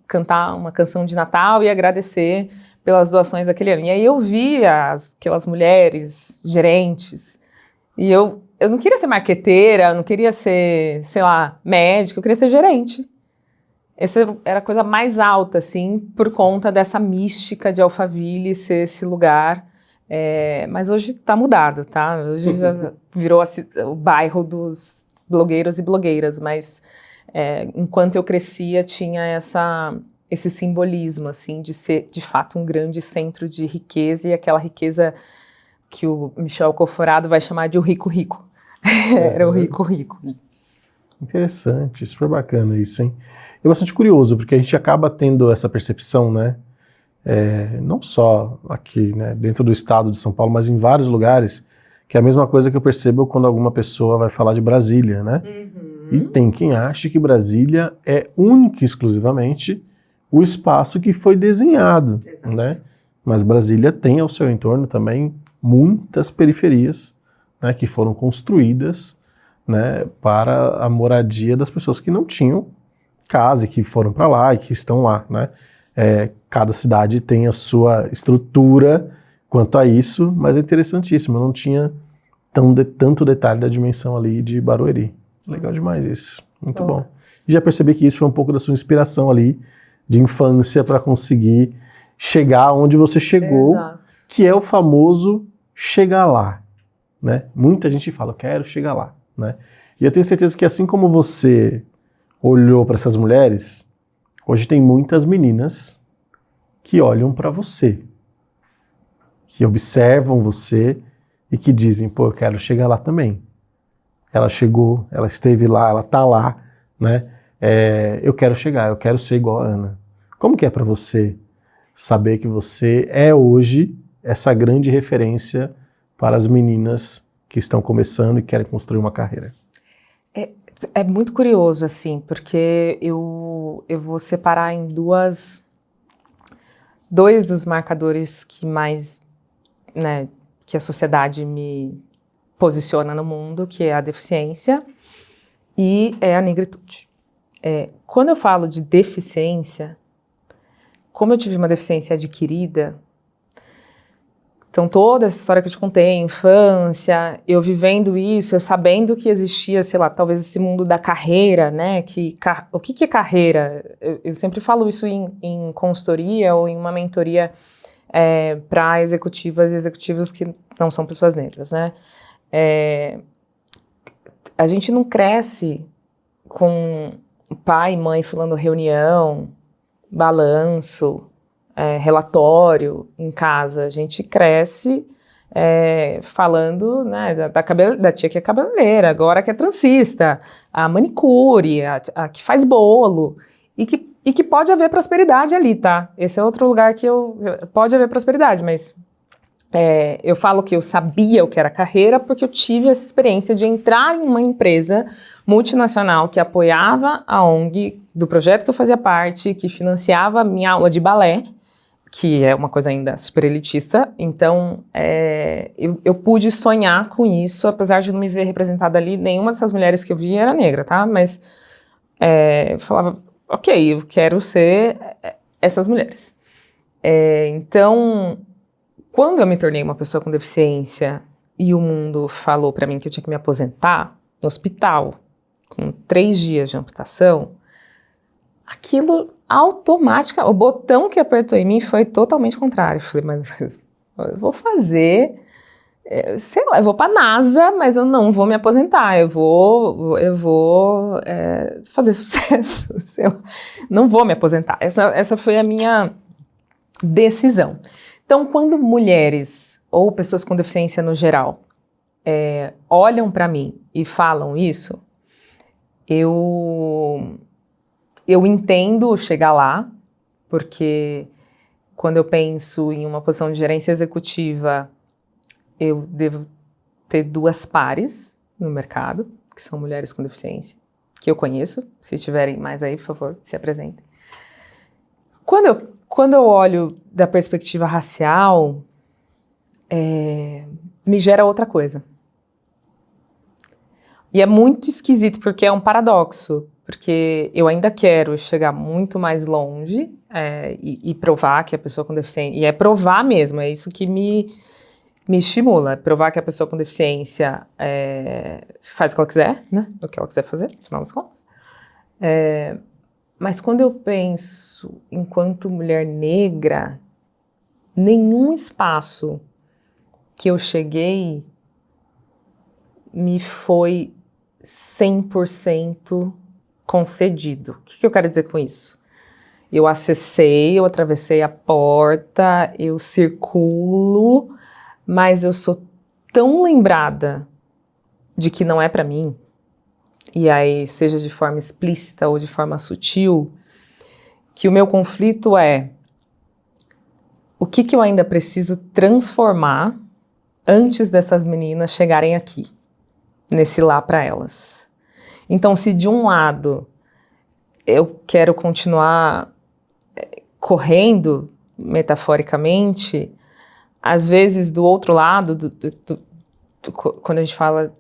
cantar uma canção de Natal e agradecer pelas doações daquele ano. E aí eu via aquelas mulheres gerentes, e eu não queria ser marqueteira, eu não queria ser, sei lá, médica, eu queria ser gerente. Essa era a coisa mais alta, assim, por conta dessa mística de Alphaville ser esse lugar. Mas hoje tá mudado, tá? Hoje já virou o bairro dos blogueiros e blogueiras, mas enquanto eu crescia tinha esse simbolismo, assim, de ser, de fato, um grande centro de riqueza, e aquela riqueza que o Michel Coforado vai chamar de o rico rico. Era o rico rico. Interessante, super bacana isso, hein? É bastante curioso, porque a gente acaba tendo essa percepção, né? Não só aqui, né, dentro do estado de São Paulo, mas em vários lugares, que é a mesma coisa que eu percebo quando alguma pessoa vai falar de Brasília, né? Uhum. E tem quem acha que Brasília é única e exclusivamente o espaço que foi desenhado, exato, né? Mas Brasília tem ao seu entorno também muitas periferias, né, que foram construídas, né, para a moradia das pessoas que não tinham casa e que foram para lá e que estão lá, né? Cada cidade tem a sua estrutura quanto a isso, mas é interessantíssimo, eu não tinha tanto detalhe da dimensão ali de Barueri. Legal demais isso, muito bom. E já percebi que isso foi um pouco da sua inspiração ali, de infância, para conseguir chegar onde você chegou, exato, que é o famoso chegar lá, né? Muita gente fala, eu quero chegar lá, né? E eu tenho certeza que assim como você olhou para essas mulheres, hoje tem muitas meninas que olham para você, que observam você e que dizem, pô, eu quero chegar lá também. Ela chegou, ela esteve lá, ela tá lá, né? Eu quero chegar, eu quero ser igual a Ana. Como que é para você saber que você é hoje essa grande referência para as meninas que estão começando e querem construir uma carreira? É muito curioso, assim, porque eu vou separar em dois dos marcadores que mais, né, que a sociedade me posiciona no mundo, que é a deficiência e a negritude. Quando eu falo de deficiência, como eu tive uma deficiência adquirida, então toda essa história que eu te contei, infância, eu vivendo isso, eu sabendo que existia, sei lá, talvez esse mundo da carreira, né, o que é carreira? Eu sempre falo isso em consultoria ou em uma mentoria para executivas e executivos que não são pessoas negras, né? A gente não cresce com pai e mãe falando reunião, balanço, relatório em casa. A gente cresce falando, né, da tia que é cabeleireira, agora que é transista, a manicure, a que faz bolo, e que pode haver prosperidade ali, tá? Esse é outro lugar que pode haver prosperidade, mas eu falo que eu sabia o que era carreira porque eu tive essa experiência de entrar em uma empresa multinacional que apoiava a ONG do projeto que eu fazia parte, que financiava a minha aula de balé, que é uma coisa ainda super elitista. Então, eu pude sonhar com isso, apesar de não me ver representada ali. Nenhuma dessas mulheres que eu vi era negra, tá? Mas eu falava, ok, eu quero ser essas mulheres. Então, quando eu me tornei uma pessoa com deficiência e o mundo falou para mim que eu tinha que me aposentar no hospital, com 3 dias de amputação, aquilo automática, o botão que apertou em mim foi totalmente contrário. Eu falei, mas eu vou fazer, sei lá, eu vou para a NASA, mas eu não vou me aposentar, eu vou fazer sucesso, sei lá, não vou me aposentar. Essa foi a minha decisão. Então, quando mulheres ou pessoas com deficiência no geral olham para mim e falam isso, eu entendo chegar lá, porque quando eu penso em uma posição de gerência executiva, eu devo ter 2 pares no mercado, que são mulheres com deficiência, que eu conheço. Se tiverem mais aí, por favor, se apresentem. Quando eu olho da perspectiva racial, me gera outra coisa. E é muito esquisito, porque é um paradoxo, porque eu ainda quero chegar muito mais longe e provar que a pessoa com deficiência... E é provar mesmo, é isso que me estimula, provar que a pessoa com deficiência faz o que ela quiser, né? O que ela quiser fazer, no final das contas. Mas quando eu penso enquanto mulher negra, nenhum espaço que eu cheguei me foi 100% concedido. O que eu quero dizer com isso? Eu acessei, eu atravessei a porta, eu circulo, mas eu sou tão lembrada de que não é para mim, e aí seja de forma explícita ou de forma sutil, que o meu conflito é o que eu ainda preciso transformar antes dessas meninas chegarem aqui, nesse lá para elas. Então, se de um lado eu quero continuar correndo, metaforicamente, às vezes do outro lado, quando a gente fala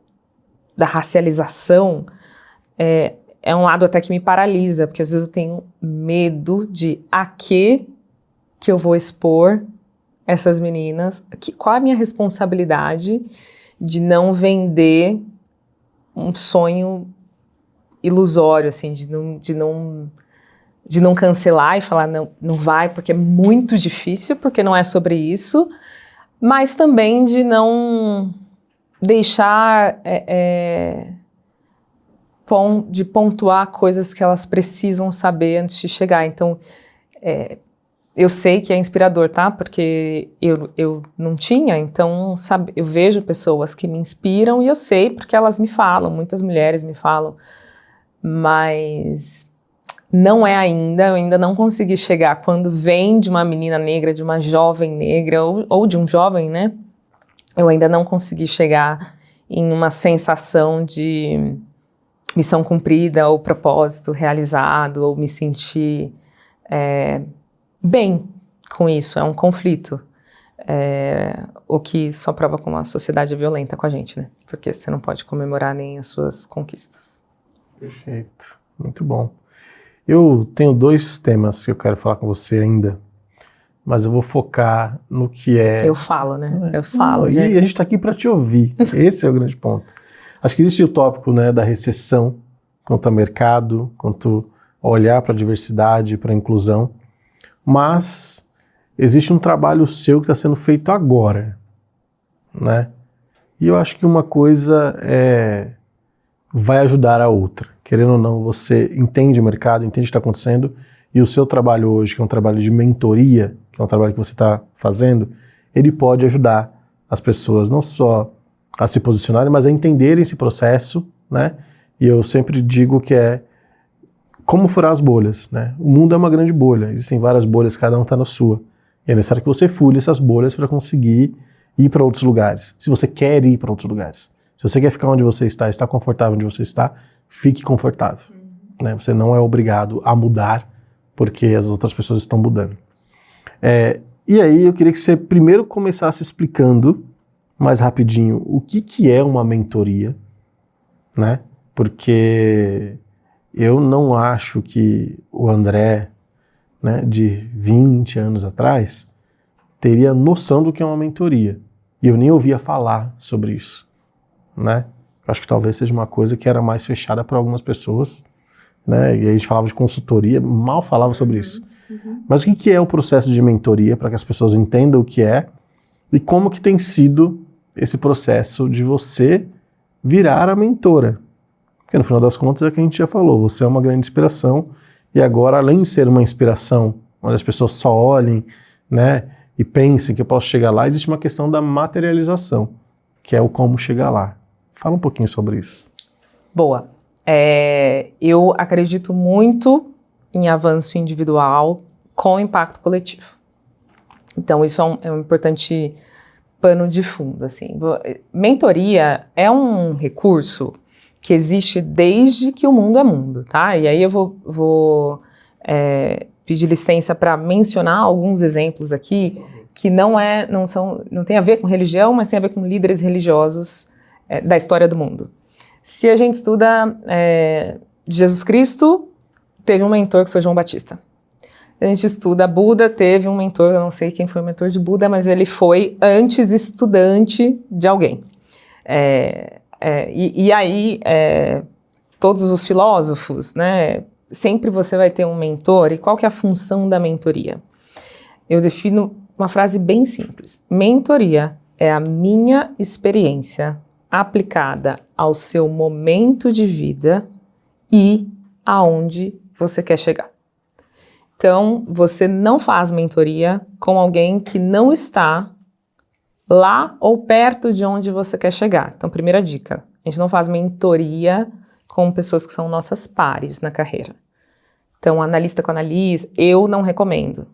da racialização, é um lado até que me paralisa, porque às vezes eu tenho medo de a que eu vou expor essas meninas, qual é a minha responsabilidade de não vender um sonho ilusório, assim, de não cancelar e falar não vai, porque é muito difícil, porque não é sobre isso, mas também de não deixar de pontuar coisas que elas precisam saber antes de chegar. Então, eu sei que é inspirador, tá? Porque eu não tinha, então, sabe, eu vejo pessoas que me inspiram e eu sei porque elas me falam, muitas mulheres me falam, mas não é ainda, eu ainda não consegui chegar quando vem de uma menina negra, de uma jovem negra ou de um jovem, né? Eu ainda não consegui chegar em uma sensação de missão cumprida ou propósito realizado ou me sentir bem com isso, é um conflito. O que só prova como a sociedade é violenta com a gente, né? Porque você não pode comemorar nem as suas conquistas. Perfeito, muito bom. Eu tenho 2 temas que eu quero falar com você ainda, mas eu vou focar no que é... Eu falo, né? Eu falo. E a gente está aqui para te ouvir, esse é o grande ponto. Acho que existe o tópico, né, da recessão quanto ao mercado, quanto ao olhar para a diversidade, para a inclusão, mas existe um trabalho seu que está sendo feito agora, né? E eu acho que uma coisa vai ajudar a outra. Querendo ou não, você entende o mercado, entende o que está acontecendo, e o seu trabalho hoje, que é um trabalho de mentoria, que é um trabalho que você está fazendo, ele pode ajudar as pessoas não só a se posicionarem, mas a entenderem esse processo, né? E eu sempre digo que é como furar as bolhas, né? O mundo é uma grande bolha, existem várias bolhas, cada um está na sua. E é necessário que você fure essas bolhas para conseguir ir para outros lugares. Se você quer ir para outros lugares. Se você quer ficar onde você está confortável onde você está, fique confortável. Né? Você não é obrigado a mudar porque as outras pessoas estão mudando. E aí eu queria que você primeiro começasse explicando mais rapidinho o que é uma mentoria, né? Porque eu não acho que o André, né, de 20 anos atrás teria noção do que é uma mentoria. E eu nem ouvia falar sobre isso, né? Eu acho que talvez seja uma coisa que era mais fechada para algumas pessoas, né? E aí a gente falava de consultoria, mal falava sobre isso. Mas o que é o processo de mentoria, para que as pessoas entendam o que é e como que tem sido esse processo de você virar a mentora? Porque no final das contas é o que a gente já falou, você é uma grande inspiração e agora, além de ser uma inspiração, onde as pessoas só olhem, né, e pensem que eu posso chegar lá, existe uma questão da materialização, que é o como chegar lá. Fala um pouquinho sobre isso. Boa. Eu acredito muito em avanço individual com impacto coletivo. Então, isso é um importante pano de fundo, assim. Mentoria é um recurso que existe desde que o mundo é mundo, tá? E aí eu vou pedir licença para mencionar alguns exemplos aqui que não tem a ver com religião, mas tem a ver com líderes religiosos da história do mundo. Se a gente estuda Jesus Cristo, teve um mentor que foi João Batista. A gente estuda Buda, teve um mentor, eu não sei quem foi o mentor de Buda, mas ele foi antes estudante de alguém. E aí, todos os filósofos, né, sempre você vai ter um mentor. E qual que é a função da mentoria? Eu defino uma frase bem simples. Mentoria é a minha experiência aplicada ao seu momento de vida e aonde você quer chegar. Então, você não faz mentoria com alguém que não está lá ou perto de onde você quer chegar. Então, primeira dica, a gente não faz mentoria com pessoas que são nossas pares na carreira. Então, analista com analista, eu não recomendo.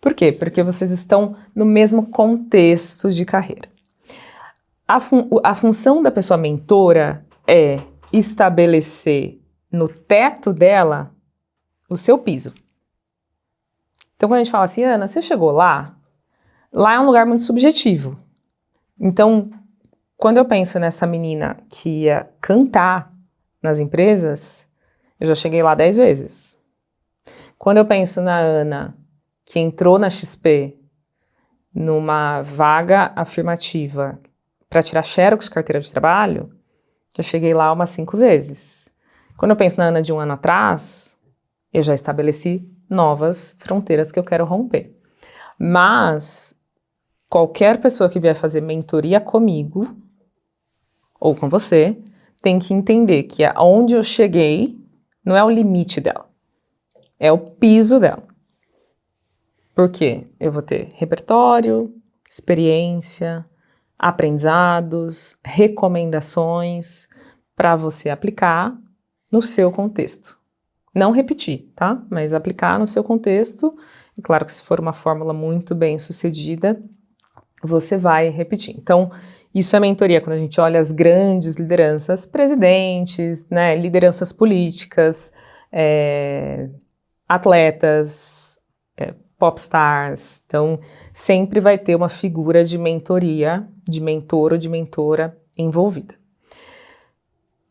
Por quê? Porque vocês estão no mesmo contexto de carreira. A função da pessoa mentora é estabelecer no teto dela o seu piso. Então, quando a gente fala assim, Ana, você chegou lá? Lá é um lugar muito subjetivo. Então, quando eu penso nessa menina que ia cantar nas empresas, eu já cheguei lá 10 vezes. Quando eu penso na Ana, que entrou na XP numa vaga afirmativa para tirar xerox de carteira de trabalho, já cheguei lá umas 5 vezes. Quando eu penso na Ana de um ano atrás, eu já estabeleci novas fronteiras que eu quero romper. Mas qualquer pessoa que vier fazer mentoria comigo, ou com você, tem que entender que aonde eu cheguei não é o limite dela, é o piso dela. Por quê? Eu vou ter repertório, experiência, aprendizados, recomendações para você aplicar no seu contexto. Não repetir, tá? Mas aplicar no seu contexto. E claro que se for uma fórmula muito bem sucedida, você vai repetir. Então, isso é mentoria, quando a gente olha as grandes lideranças, presidentes, né, lideranças políticas, atletas, popstars. Então, sempre vai ter uma figura de mentoria, de mentor ou de mentora envolvida.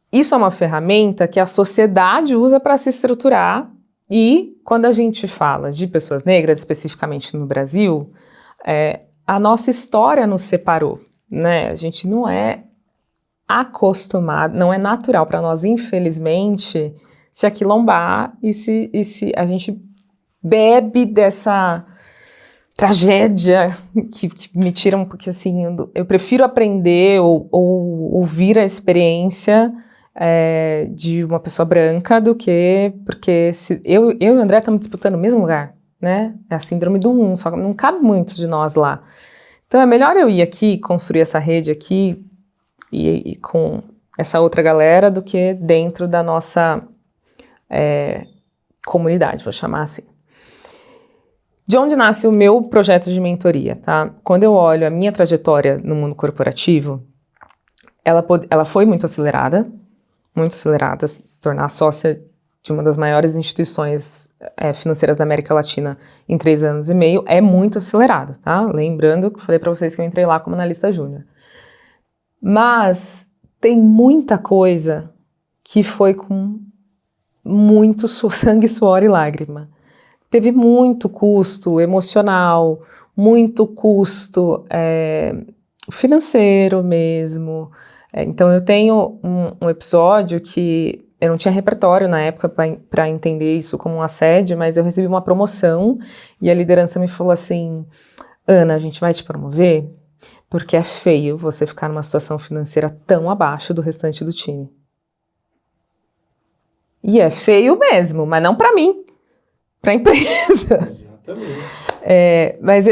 Isso é uma ferramenta que a sociedade usa para se estruturar e, quando a gente fala de pessoas negras, especificamente no Brasil, a nossa história nos separou, né? A gente não é acostumado, não é natural para nós, infelizmente, se aquilombar e se a gente bebe dessa tragédia que me tiram, porque assim, eu prefiro aprender ou ouvir a experiência de uma pessoa branca do que, porque eu e o André estamos disputando o mesmo lugar, né? É a síndrome do 1, só que não cabe muitos de nós lá. Então é melhor eu ir aqui, construir essa rede aqui e com essa outra galera do que dentro da nossa comunidade, vou chamar assim. De onde nasce o meu projeto de mentoria, tá? Quando eu olho a minha trajetória no mundo corporativo, ela foi muito acelerada, assim, se tornar sócia de uma das maiores instituições financeiras da América Latina em 3 anos e meio é muito acelerada, tá? Lembrando que eu falei para vocês que eu entrei lá como analista júnior. Mas tem muita coisa que foi com muito sangue, suor e lágrima. Teve muito custo emocional, muito custo financeiro mesmo. Então eu tenho um episódio que eu não tinha repertório na época para entender isso como um assédio, mas eu recebi uma promoção e a liderança me falou assim, Ana, a gente vai te promover porque é feio você ficar numa situação financeira tão abaixo do restante do time. E é feio mesmo, mas não para mim, para a empresa. Exatamente. Mas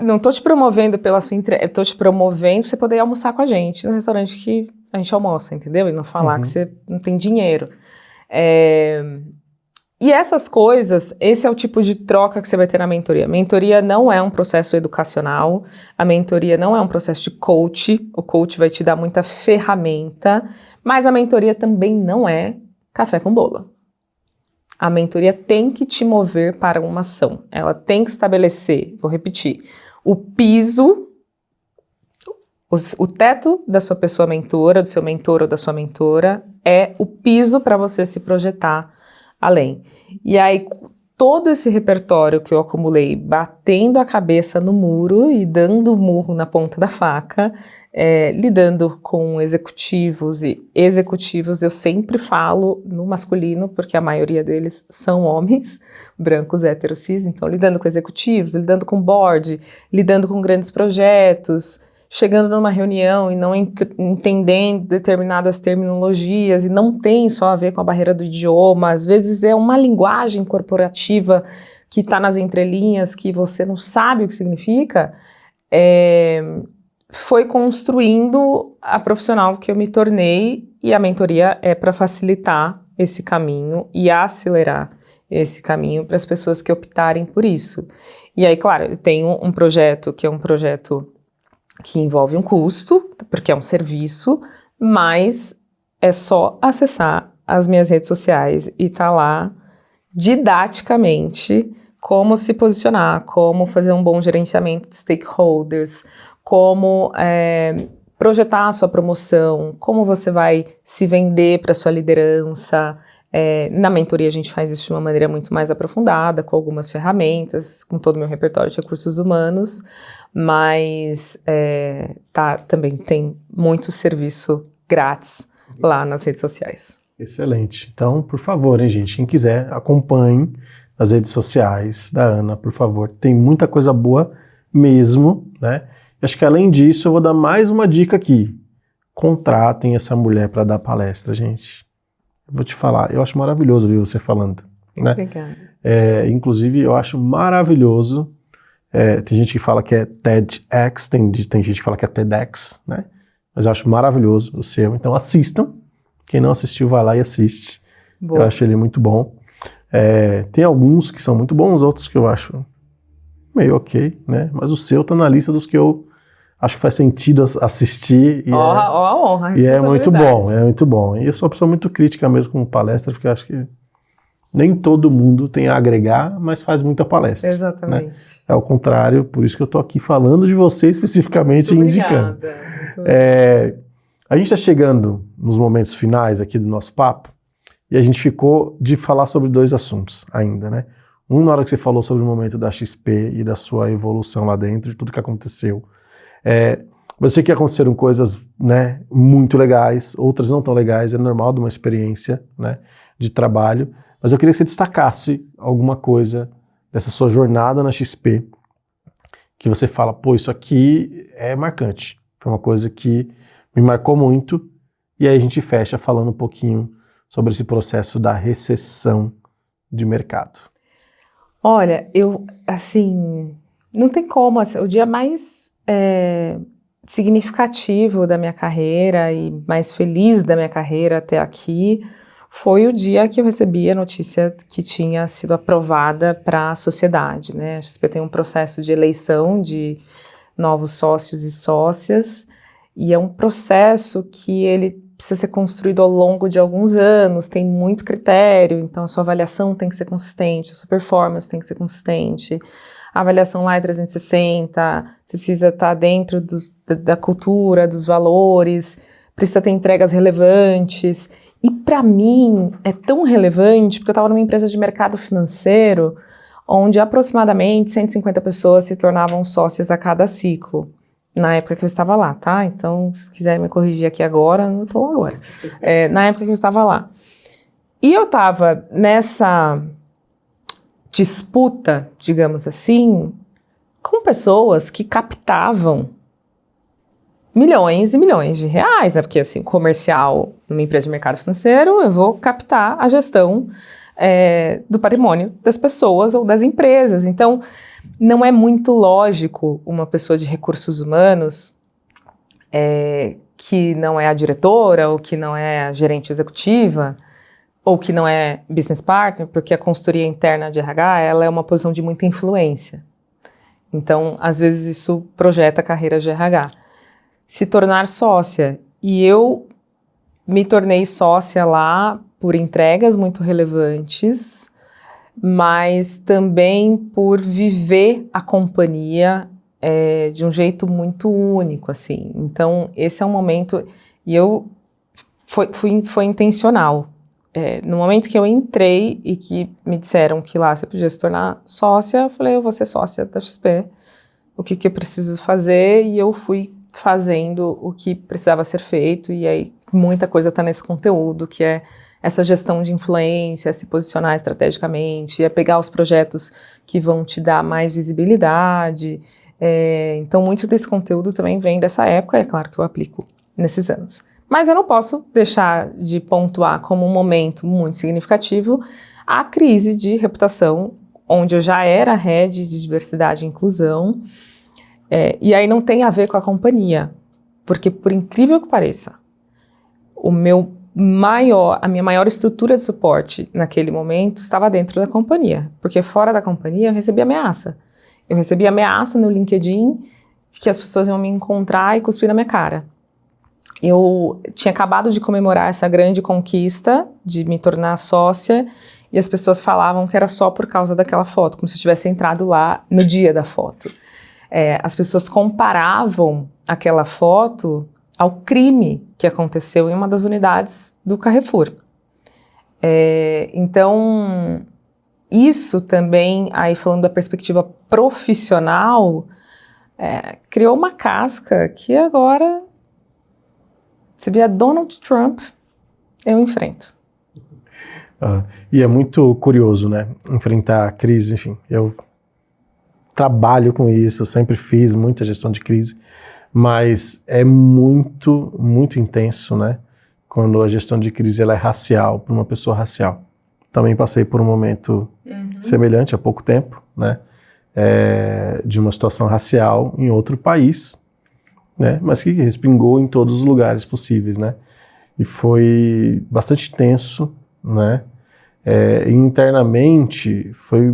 não tô te promovendo pela sua entrega, eu tô te promovendo pra você poder almoçar com a gente no restaurante que a gente almoça, entendeu? E não falar que você não tem dinheiro. E essas coisas, esse é o tipo de troca que você vai ter na mentoria. Mentoria não é um processo educacional, a mentoria não é um processo de coach, o coach vai te dar muita ferramenta, mas a mentoria também não é café com bolo. A mentoria tem que te mover para uma ação. Ela tem que estabelecer, vou repetir, o piso, o teto da sua pessoa mentora, do seu mentor ou da sua mentora, é o piso para você se projetar além. E aí, todo esse repertório que eu acumulei, batendo a cabeça no muro e dando murro na ponta da faca, lidando com executivos e executivos, eu sempre falo no masculino, porque a maioria deles são homens, brancos, héteros, cis, então lidando com executivos, lidando com board, lidando com grandes projetos, chegando numa reunião e não entendendo determinadas terminologias, e não tem só a ver com a barreira do idioma, às vezes é uma linguagem corporativa que está nas entrelinhas, que você não sabe o que significa, foi construindo a profissional que eu me tornei, e a mentoria é para facilitar esse caminho e acelerar esse caminho para as pessoas que optarem por isso. E aí, claro, eu tenho um projeto que é um projeto que envolve um custo, porque é um serviço, mas é só acessar as minhas redes sociais e tá lá didaticamente como se posicionar, como fazer um bom gerenciamento de stakeholders, como projetar a sua promoção, como você vai se vender para sua liderança. Na mentoria a gente faz isso de uma maneira muito mais aprofundada, com algumas ferramentas, com todo o meu repertório de recursos humanos, mas também tem muito serviço grátis lá nas redes sociais. Excelente. Então, por favor, hein, gente, quem quiser, acompanhe as redes sociais da Ana, por favor. Tem muita coisa boa mesmo, né? Acho que além disso, eu vou dar mais uma dica aqui. Contratem essa mulher para dar palestra, gente. Eu vou te falar, eu acho maravilhoso ouvir você falando, né? Obrigada. Inclusive, eu acho maravilhoso. Tem gente que fala que é TEDx, tem gente que fala que é TEDx, né? Mas eu acho maravilhoso o seu. Então assistam. Quem não assistiu, vai lá e assiste. Boa. Eu acho ele muito bom. Tem alguns que são muito bons, outros que eu acho meio ok, né? Mas o seu tá na lista dos que eu acho que faz sentido assistir. E a honra, a responsabilidade. E é muito bom. E eu sou uma pessoa muito crítica mesmo com palestra, porque eu acho que nem todo mundo tem a agregar, mas faz muita palestra. Exatamente. Né? É o contrário, por isso que eu tô aqui falando de você especificamente e indicando. A gente está chegando nos momentos finais aqui do nosso papo, e a gente ficou de falar sobre 2 assuntos ainda, né? Na hora que você falou sobre o momento da XP e da sua evolução lá dentro, de tudo que aconteceu. Mas eu sei que aconteceram coisas, né, muito legais, outras não tão legais, é normal de uma experiência, né, de trabalho, mas eu queria que você destacasse alguma coisa dessa sua jornada na XP, que você fala, pô, isso aqui é marcante, foi uma coisa que me marcou muito, e aí a gente fecha falando um pouquinho sobre esse processo da recessão de mercado. Olha, não tem como, o dia mais significativo da minha carreira e mais feliz da minha carreira até aqui foi o dia que eu recebi a notícia que tinha sido aprovada para a sociedade, né? A XP tem um processo de eleição de novos sócios e sócias, e é um processo que ele precisa ser construído ao longo de alguns anos, tem muito critério, então a sua avaliação tem que ser consistente, a sua performance tem que ser consistente, a avaliação lá é 360, você precisa estar dentro da cultura, dos valores, precisa ter entregas relevantes, e para mim é tão relevante, porque eu estava numa empresa de mercado financeiro, onde aproximadamente 150 pessoas se tornavam sócias a cada ciclo. Na época que eu estava lá, tá? Então, se quiser me corrigir aqui agora, não estou lá agora. Na época que eu estava lá. E eu estava nessa disputa, digamos assim, com pessoas que captavam milhões e milhões de reais, né? Porque, assim, comercial, numa empresa de mercado financeiro, eu vou captar a gestão do patrimônio das pessoas ou das empresas. Então, não é muito lógico uma pessoa de recursos humanos que não é a diretora ou que não é a gerente executiva ou que não é business partner, porque a consultoria interna de RH, ela é uma posição de muita influência. Então, às vezes isso projeta a carreira de RH. Se tornar sócia. E eu me tornei sócia lá por entregas muito relevantes, mas também por viver a companhia de um jeito muito único, assim. Então, esse é um momento... E foi intencional. No momento que eu entrei e que me disseram que lá você podia se tornar sócia, eu falei, eu vou ser sócia da XP. O que eu preciso fazer? E eu fui fazendo o que precisava ser feito, e aí muita coisa está nesse conteúdo, que é essa gestão de influência, se posicionar estrategicamente, é pegar os projetos que vão te dar mais visibilidade. Então, muito desse conteúdo também vem dessa época, é claro que eu aplico nesses anos. Mas eu não posso deixar de pontuar como um momento muito significativo a crise de reputação, onde eu já era head de diversidade e inclusão, e aí não tem a ver com a companhia, porque por incrível que pareça, a minha maior estrutura de suporte naquele momento estava dentro da companhia, porque fora da companhia eu recebi ameaça. Eu recebi ameaça no LinkedIn que as pessoas iam me encontrar e cuspir na minha cara. Eu tinha acabado de comemorar essa grande conquista de me tornar sócia e as pessoas falavam que era só por causa daquela foto, como se eu tivesse entrado lá no dia da foto. As pessoas comparavam aquela foto ao crime que aconteceu em uma das unidades do Carrefour. Então, isso também, aí falando da perspectiva profissional, criou uma casca que agora, se vier Donald Trump, eu enfrento. E é muito curioso, né? Enfrentar a crise, enfim, eu trabalho com isso, eu sempre fiz muita gestão de crise, mas é muito, muito intenso, né? Quando a gestão de crise ela é racial, para uma pessoa racial. Também passei por um momento semelhante há pouco tempo, né? De uma situação racial em outro país, né? Mas que respingou em todos os lugares possíveis, né? E foi bastante tenso, né? Internamente foi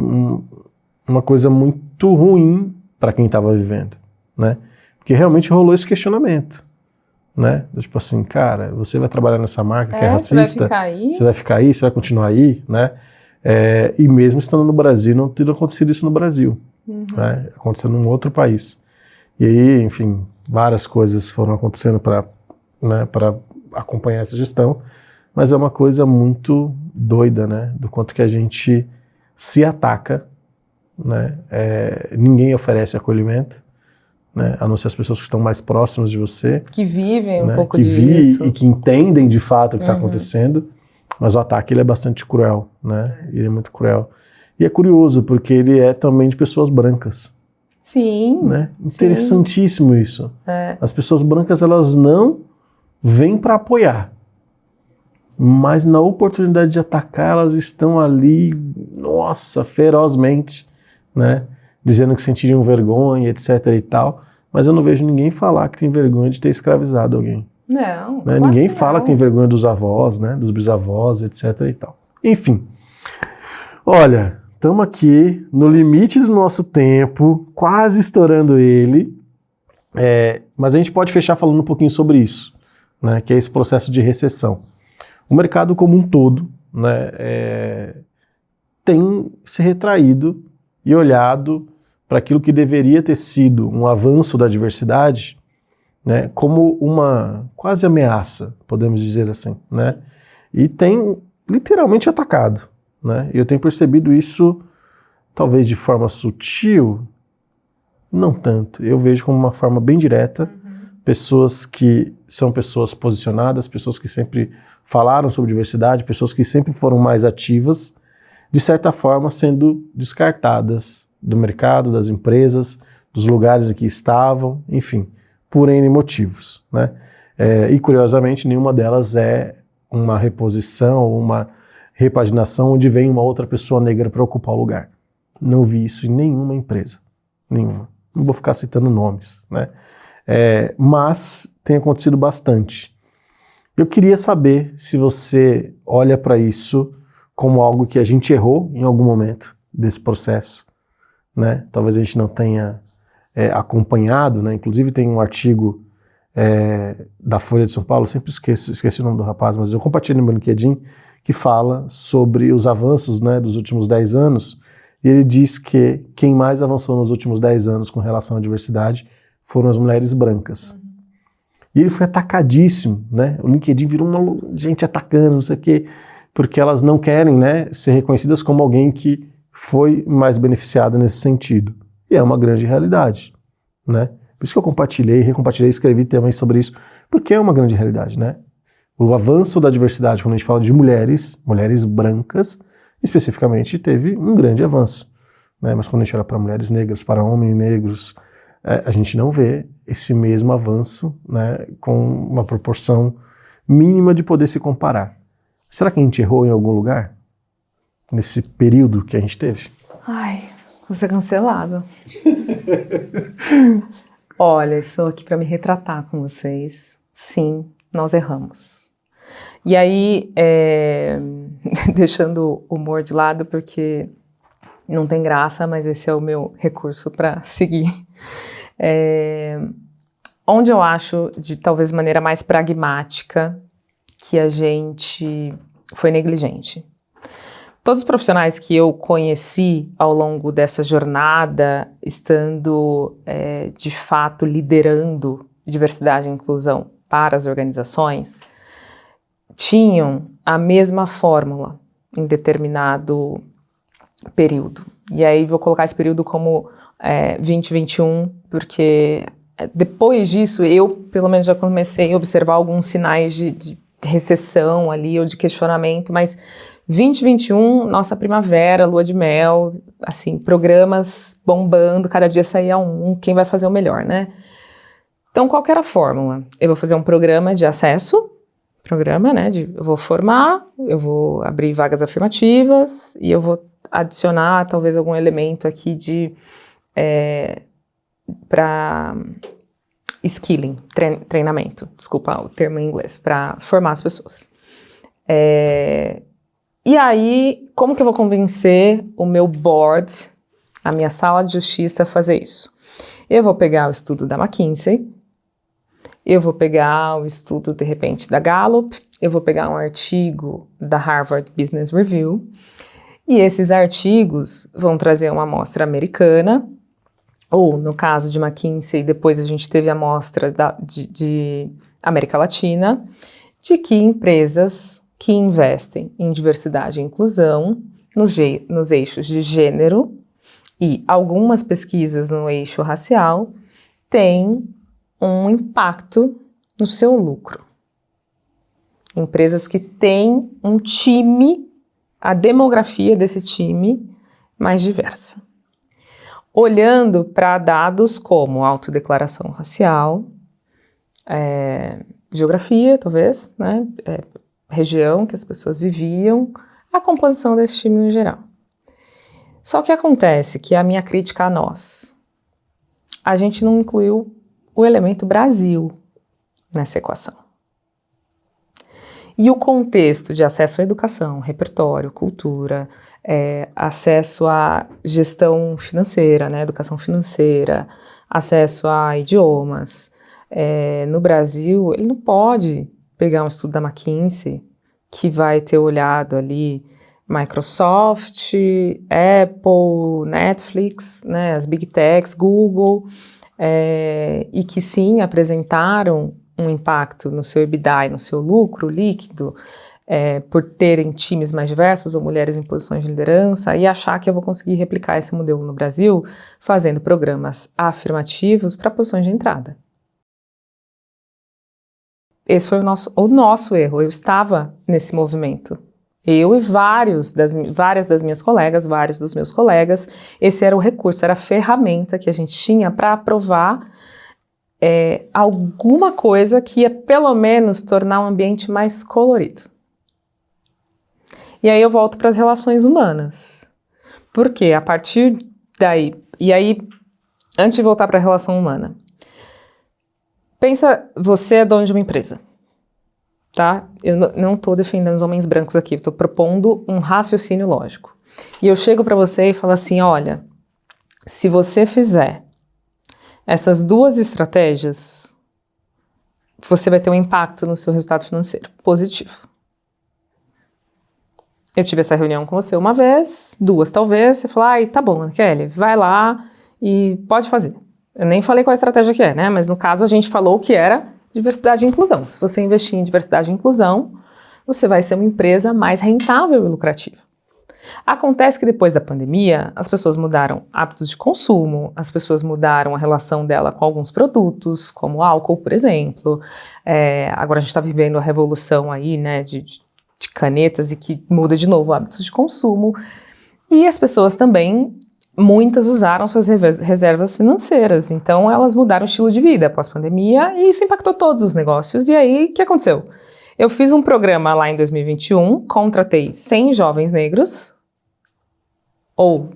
uma coisa muito ruim para quem estava vivendo, né? Porque realmente rolou esse questionamento, né? Tipo assim, cara, você vai trabalhar nessa marca que é racista? Você vai ficar aí? Você vai ficar aí? Você vai continuar aí, né? E mesmo estando no Brasil, não ter acontecido isso no Brasil, né? Acontecendo num outro país. E aí, enfim, várias coisas foram acontecendo para acompanhar essa gestão, mas é uma coisa muito doida, né? Do quanto que a gente se ataca, né? Ninguém oferece acolhimento, né? A não ser as pessoas que estão mais próximas de você. Que vivem né? um pouco que disso. E que entendem de fato o que está acontecendo, mas o ataque ele é bastante cruel, né? Ele é muito cruel. E é curioso, porque ele é também de pessoas brancas. Sim. Né? Interessantíssimo isso. As pessoas brancas, elas não vêm para apoiar, mas na oportunidade de atacar, elas estão ali, nossa, ferozmente, né? Dizendo que sentiriam vergonha, etc e tal, mas eu não vejo ninguém falar que tem vergonha de ter escravizado alguém. Não, né? Claro Ninguém que fala não. que tem vergonha dos avós, né? Dos bisavós, etc e tal. Enfim, olha, estamos aqui no limite do nosso tempo, quase estourando ele, mas a gente pode fechar falando um pouquinho sobre isso, né? Que é esse processo de recessão. O mercado como um todo, né, tem se retraído e olhado para aquilo que deveria ter sido um avanço da diversidade, né, como uma quase ameaça, podemos dizer assim, né, e tem literalmente atacado, né, e eu tenho percebido isso talvez de forma sutil, Não tanto. Eu vejo como uma forma bem direta, pessoas que são pessoas posicionadas, pessoas que sempre falaram sobre diversidade, pessoas que sempre foram mais ativas, de certa forma sendo descartadas do mercado, das empresas, dos lugares em que estavam, enfim, por N motivos, né? E curiosamente nenhuma delas é uma reposição ou uma repaginação onde vem uma outra pessoa negra para ocupar o lugar. Não vi isso em nenhuma empresa, nenhuma. Não vou ficar citando nomes, né? Mas tem acontecido bastante. Eu queria saber se você olha para isso como algo que a gente errou em algum momento desse processo, né? Talvez a gente não tenha acompanhado, né? Inclusive tem um artigo da Folha de São Paulo, sempre esqueci o nome do rapaz, mas eu compartilhei no meu LinkedIn, que fala sobre os avanços, né, dos últimos 10 anos, e ele diz que quem mais avançou nos últimos 10 anos com relação à diversidade foram as mulheres brancas. E ele foi atacadíssimo, né? O LinkedIn virou uma gente atacando, não sei o quê, porque elas não querem, né, ser reconhecidas como alguém que foi mais beneficiada nesse sentido. E é uma grande realidade, né? Por isso que eu compartilhei, recompartilhei, escrevi também sobre isso, porque é uma grande realidade, né? O avanço da diversidade, quando a gente fala de mulheres brancas, especificamente, teve um grande avanço, né? Mas quando a gente olha para mulheres negras, para homens negros, a gente não vê esse mesmo avanço, né, com uma proporção mínima de poder se comparar. Será que a gente errou em algum lugar nesse período que a gente teve? Ai, vou ser cancelado. Olha, estou aqui para me retratar com vocês. Sim, nós erramos. E aí, deixando o humor de lado, porque não tem graça, mas esse é o meu recurso para seguir. Onde eu acho, de talvez maneira mais pragmática, que a gente foi negligente. Todos os profissionais que eu conheci ao longo dessa jornada, estando de fato liderando diversidade e inclusão para as organizações, tinham a mesma fórmula em determinado período. E aí vou colocar esse período como 2021, porque depois disso eu, pelo menos, já comecei a observar alguns sinais de recessão ali ou de questionamento, mas 2021, nossa primavera, lua de mel, assim, programas bombando, cada dia saía quem vai fazer o melhor, né? Então, qual que era a fórmula? Eu vou fazer um programa de acesso, né, eu vou formar, eu vou abrir vagas afirmativas e eu vou adicionar talvez algum elemento aqui para skilling, treinamento, desculpa o termo em inglês, para formar as pessoas. E aí, como que eu vou convencer o meu board, a minha sala de justiça a fazer isso? Eu vou pegar o estudo da McKinsey, eu vou pegar o estudo, de repente, da Gallup, eu vou pegar um artigo da Harvard Business Review, e esses artigos vão trazer uma amostra americana, ou no caso de McKinsey, depois a gente teve a amostra de América Latina, de que empresas que investem em diversidade e inclusão nos eixos de gênero e algumas pesquisas no eixo racial têm um impacto no seu lucro. Empresas que têm um time, a demografia desse time mais diversa. Olhando para dados como autodeclaração racial, geografia, talvez, né? Região que as pessoas viviam, a composição desse time no geral. Só que acontece que a minha crítica a nós, a gente não incluiu o elemento Brasil nessa equação. E o contexto de acesso à educação, repertório, cultura, acesso à gestão financeira, né, educação financeira, acesso a idiomas, no Brasil, ele não pode pegar um estudo da McKinsey que vai ter olhado ali Microsoft, Apple, Netflix, né, as Big Techs, Google, e que sim apresentaram um impacto no seu EBITDA e no seu lucro líquido por terem times mais diversos ou mulheres em posições de liderança e achar que eu vou conseguir replicar esse modelo no Brasil fazendo programas afirmativos para posições de entrada. Esse foi o nosso erro. Eu estava nesse movimento. Eu e várias das minhas colegas, vários dos meus colegas, esse era o recurso, era a ferramenta que a gente tinha para aprovar alguma coisa que ia pelo menos tornar o ambiente mais colorido. E aí eu volto para as relações humanas. Porque a partir daí, e aí, antes de voltar para a relação humana, pensa, você é dono de uma empresa, tá? Eu não estou defendendo os homens brancos aqui, estou propondo um raciocínio lógico. E eu chego para você e falo assim, olha, se você fizer essas 2 estratégias, você vai ter um impacto no seu resultado financeiro positivo. Eu tive essa reunião com você uma vez, 2 talvez, você falou, ai, tá bom, Kelly, vai lá e pode fazer. Eu nem falei qual a estratégia que é, né? Mas no caso a gente falou que era diversidade e inclusão. Se você investir em diversidade e inclusão, você vai ser uma empresa mais rentável e lucrativa. Acontece que depois da pandemia, as pessoas mudaram hábitos de consumo, as pessoas mudaram a relação dela com alguns produtos, como álcool, por exemplo. Agora a gente está vivendo a revolução aí, né, de canetas e que muda de novo hábitos de consumo. E as pessoas também, muitas usaram suas reservas financeiras, então elas mudaram o estilo de vida pós-pandemia e isso impactou todos os negócios. E aí, o que aconteceu? Eu fiz um programa lá em 2021, contratei 100 jovens negros, ou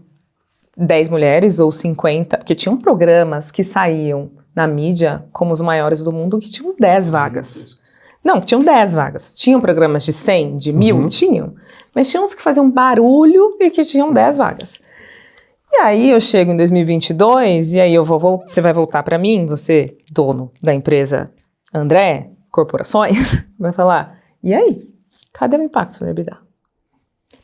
10 mulheres, ou 50, porque tinham programas que saíam na mídia como os maiores do mundo que tinham 10 vagas. Não, tinham 10 vagas. Tinham programas de 100, de 1000? Tinham. Mas tinha uns que faziam barulho e que tinham 10 vagas. E aí eu chego em 2022 e aí você vai voltar para mim, você, dono da empresa André Corporações, vai falar, e aí? Cadê o impacto na EBITDA?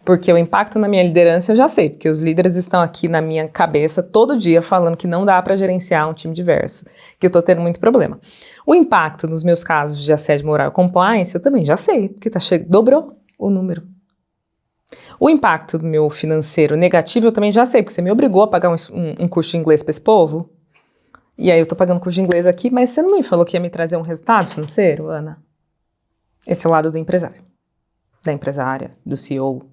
Porque o impacto na minha liderança eu já sei, porque os líderes estão aqui na minha cabeça todo dia falando que não dá para gerenciar um time diverso, que eu tô tendo muito problema. O impacto nos meus casos de assédio moral e compliance eu também já sei, porque dobrou o número. O impacto do meu financeiro negativo eu também já sei, porque você me obrigou a pagar um curso de inglês para esse povo. E aí eu tô pagando curso de inglês aqui, mas você não me falou que ia me trazer um resultado financeiro, Ana? Esse é o lado do empresário, da empresária, do CEO,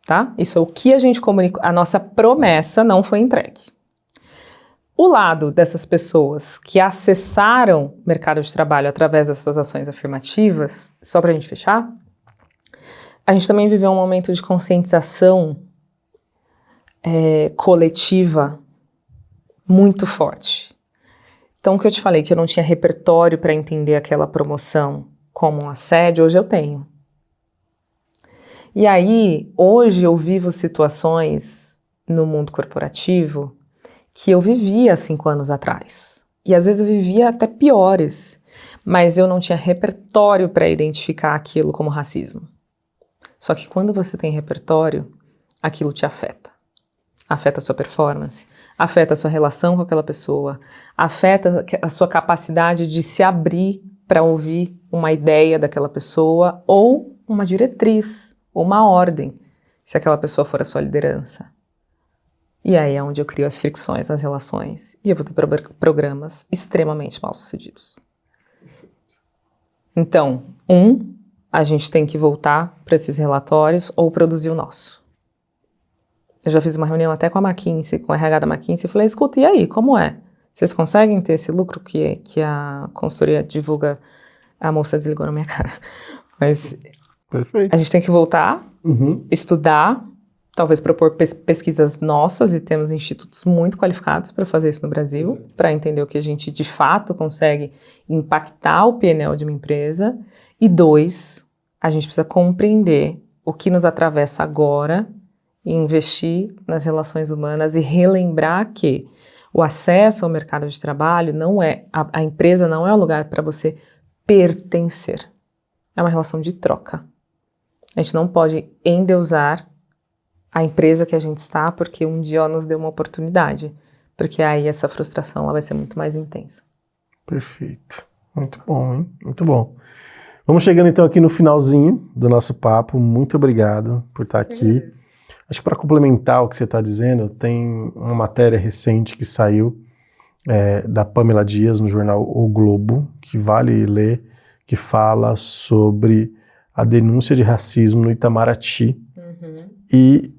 tá? Isso é o que a gente comunicou, a nossa promessa não foi entregue. O lado dessas pessoas que acessaram o mercado de trabalho através dessas ações afirmativas, só pra gente fechar, a gente também viveu um momento de conscientização coletiva muito forte. Então, o que eu te falei, que eu não tinha repertório para entender aquela promoção como um assédio, hoje eu tenho. E aí, hoje eu vivo situações no mundo corporativo que eu vivia há 5 anos atrás. E às vezes eu vivia até piores, mas eu não tinha repertório para identificar aquilo como racismo. Só que quando você tem repertório, aquilo te afeta. Afeta a sua performance, afeta a sua relação com aquela pessoa, afeta a sua capacidade de se abrir para ouvir uma ideia daquela pessoa ou uma diretriz, ou uma ordem, se aquela pessoa for a sua liderança. E aí é onde eu crio as fricções nas relações e eu vou ter programas extremamente mal sucedidos. Então, a gente tem que voltar para esses relatórios ou produzir o nosso. Eu já fiz uma reunião até com a McKinsey, com a RH da McKinsey, e falei, escuta, e aí, como é? Vocês conseguem ter esse lucro que a consultoria divulga? A moça desligou na minha cara. Mas perfeito. A gente tem que voltar, estudar, talvez propor pesquisas nossas, e temos institutos muito qualificados para fazer isso no Brasil, para entender o que a gente de fato consegue impactar o PNL de uma empresa. E 2, a gente precisa compreender o que nos atravessa agora e investir nas relações humanas e relembrar que o acesso ao mercado de trabalho não é, a empresa não é um lugar para você pertencer. É uma relação de troca. A gente não pode endeusar a empresa que a gente está porque um dia ela nos deu uma oportunidade, porque aí essa frustração ela vai ser muito mais intensa. Perfeito. Muito bom, hein? Muito bom. Vamos chegando então aqui no finalzinho do nosso papo. Muito obrigado por estar aqui. Acho que para complementar o que você está dizendo, tem uma matéria recente que saiu da Pamela Dias no jornal O Globo, que vale ler, que fala sobre a denúncia de racismo no Itamaraty. E,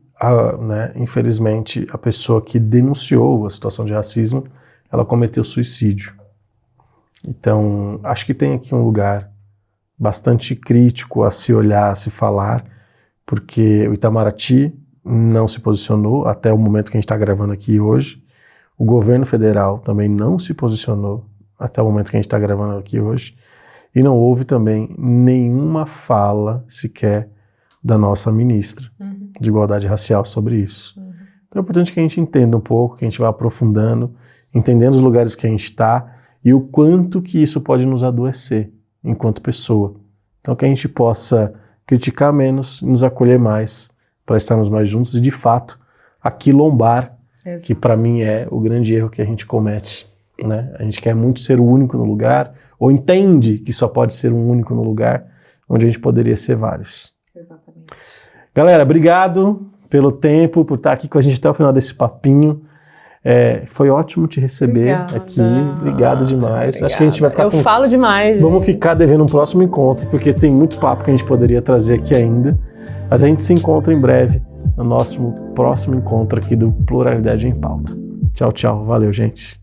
infelizmente, a pessoa que denunciou a situação de racismo, ela cometeu suicídio. Então, acho que tem aqui um lugar bastante crítico a se olhar, a se falar, porque o Itamaraty não se posicionou até o momento que a gente está gravando aqui hoje. O governo federal também não se posicionou até o momento que a gente está gravando aqui hoje. E não houve também nenhuma fala sequer da nossa ministra de Igualdade Racial sobre isso. Então é importante que a gente entenda um pouco, que a gente vá aprofundando, entendendo os lugares que a gente está e o quanto que isso pode nos adoecer enquanto pessoa. Então que a gente possa criticar menos e nos acolher mais para estarmos mais juntos e, de fato, aquilombar, que para mim é o grande erro que a gente comete. Né? A gente quer muito ser o único no lugar, ou entende que só pode ser um único no lugar, onde a gente poderia ser vários. Exatamente. Galera, obrigado pelo tempo, por estar aqui com a gente até o final desse papinho. Foi ótimo te receber aqui. Obrigado demais. Obrigada. Acho que a gente vai ficar falo demais. Vamos ficar devendo um próximo encontro, porque tem muito papo que a gente poderia trazer aqui ainda. Mas a gente se encontra em breve no nosso próximo encontro aqui do Pluralidade em Pauta. Tchau, tchau. Valeu, gente.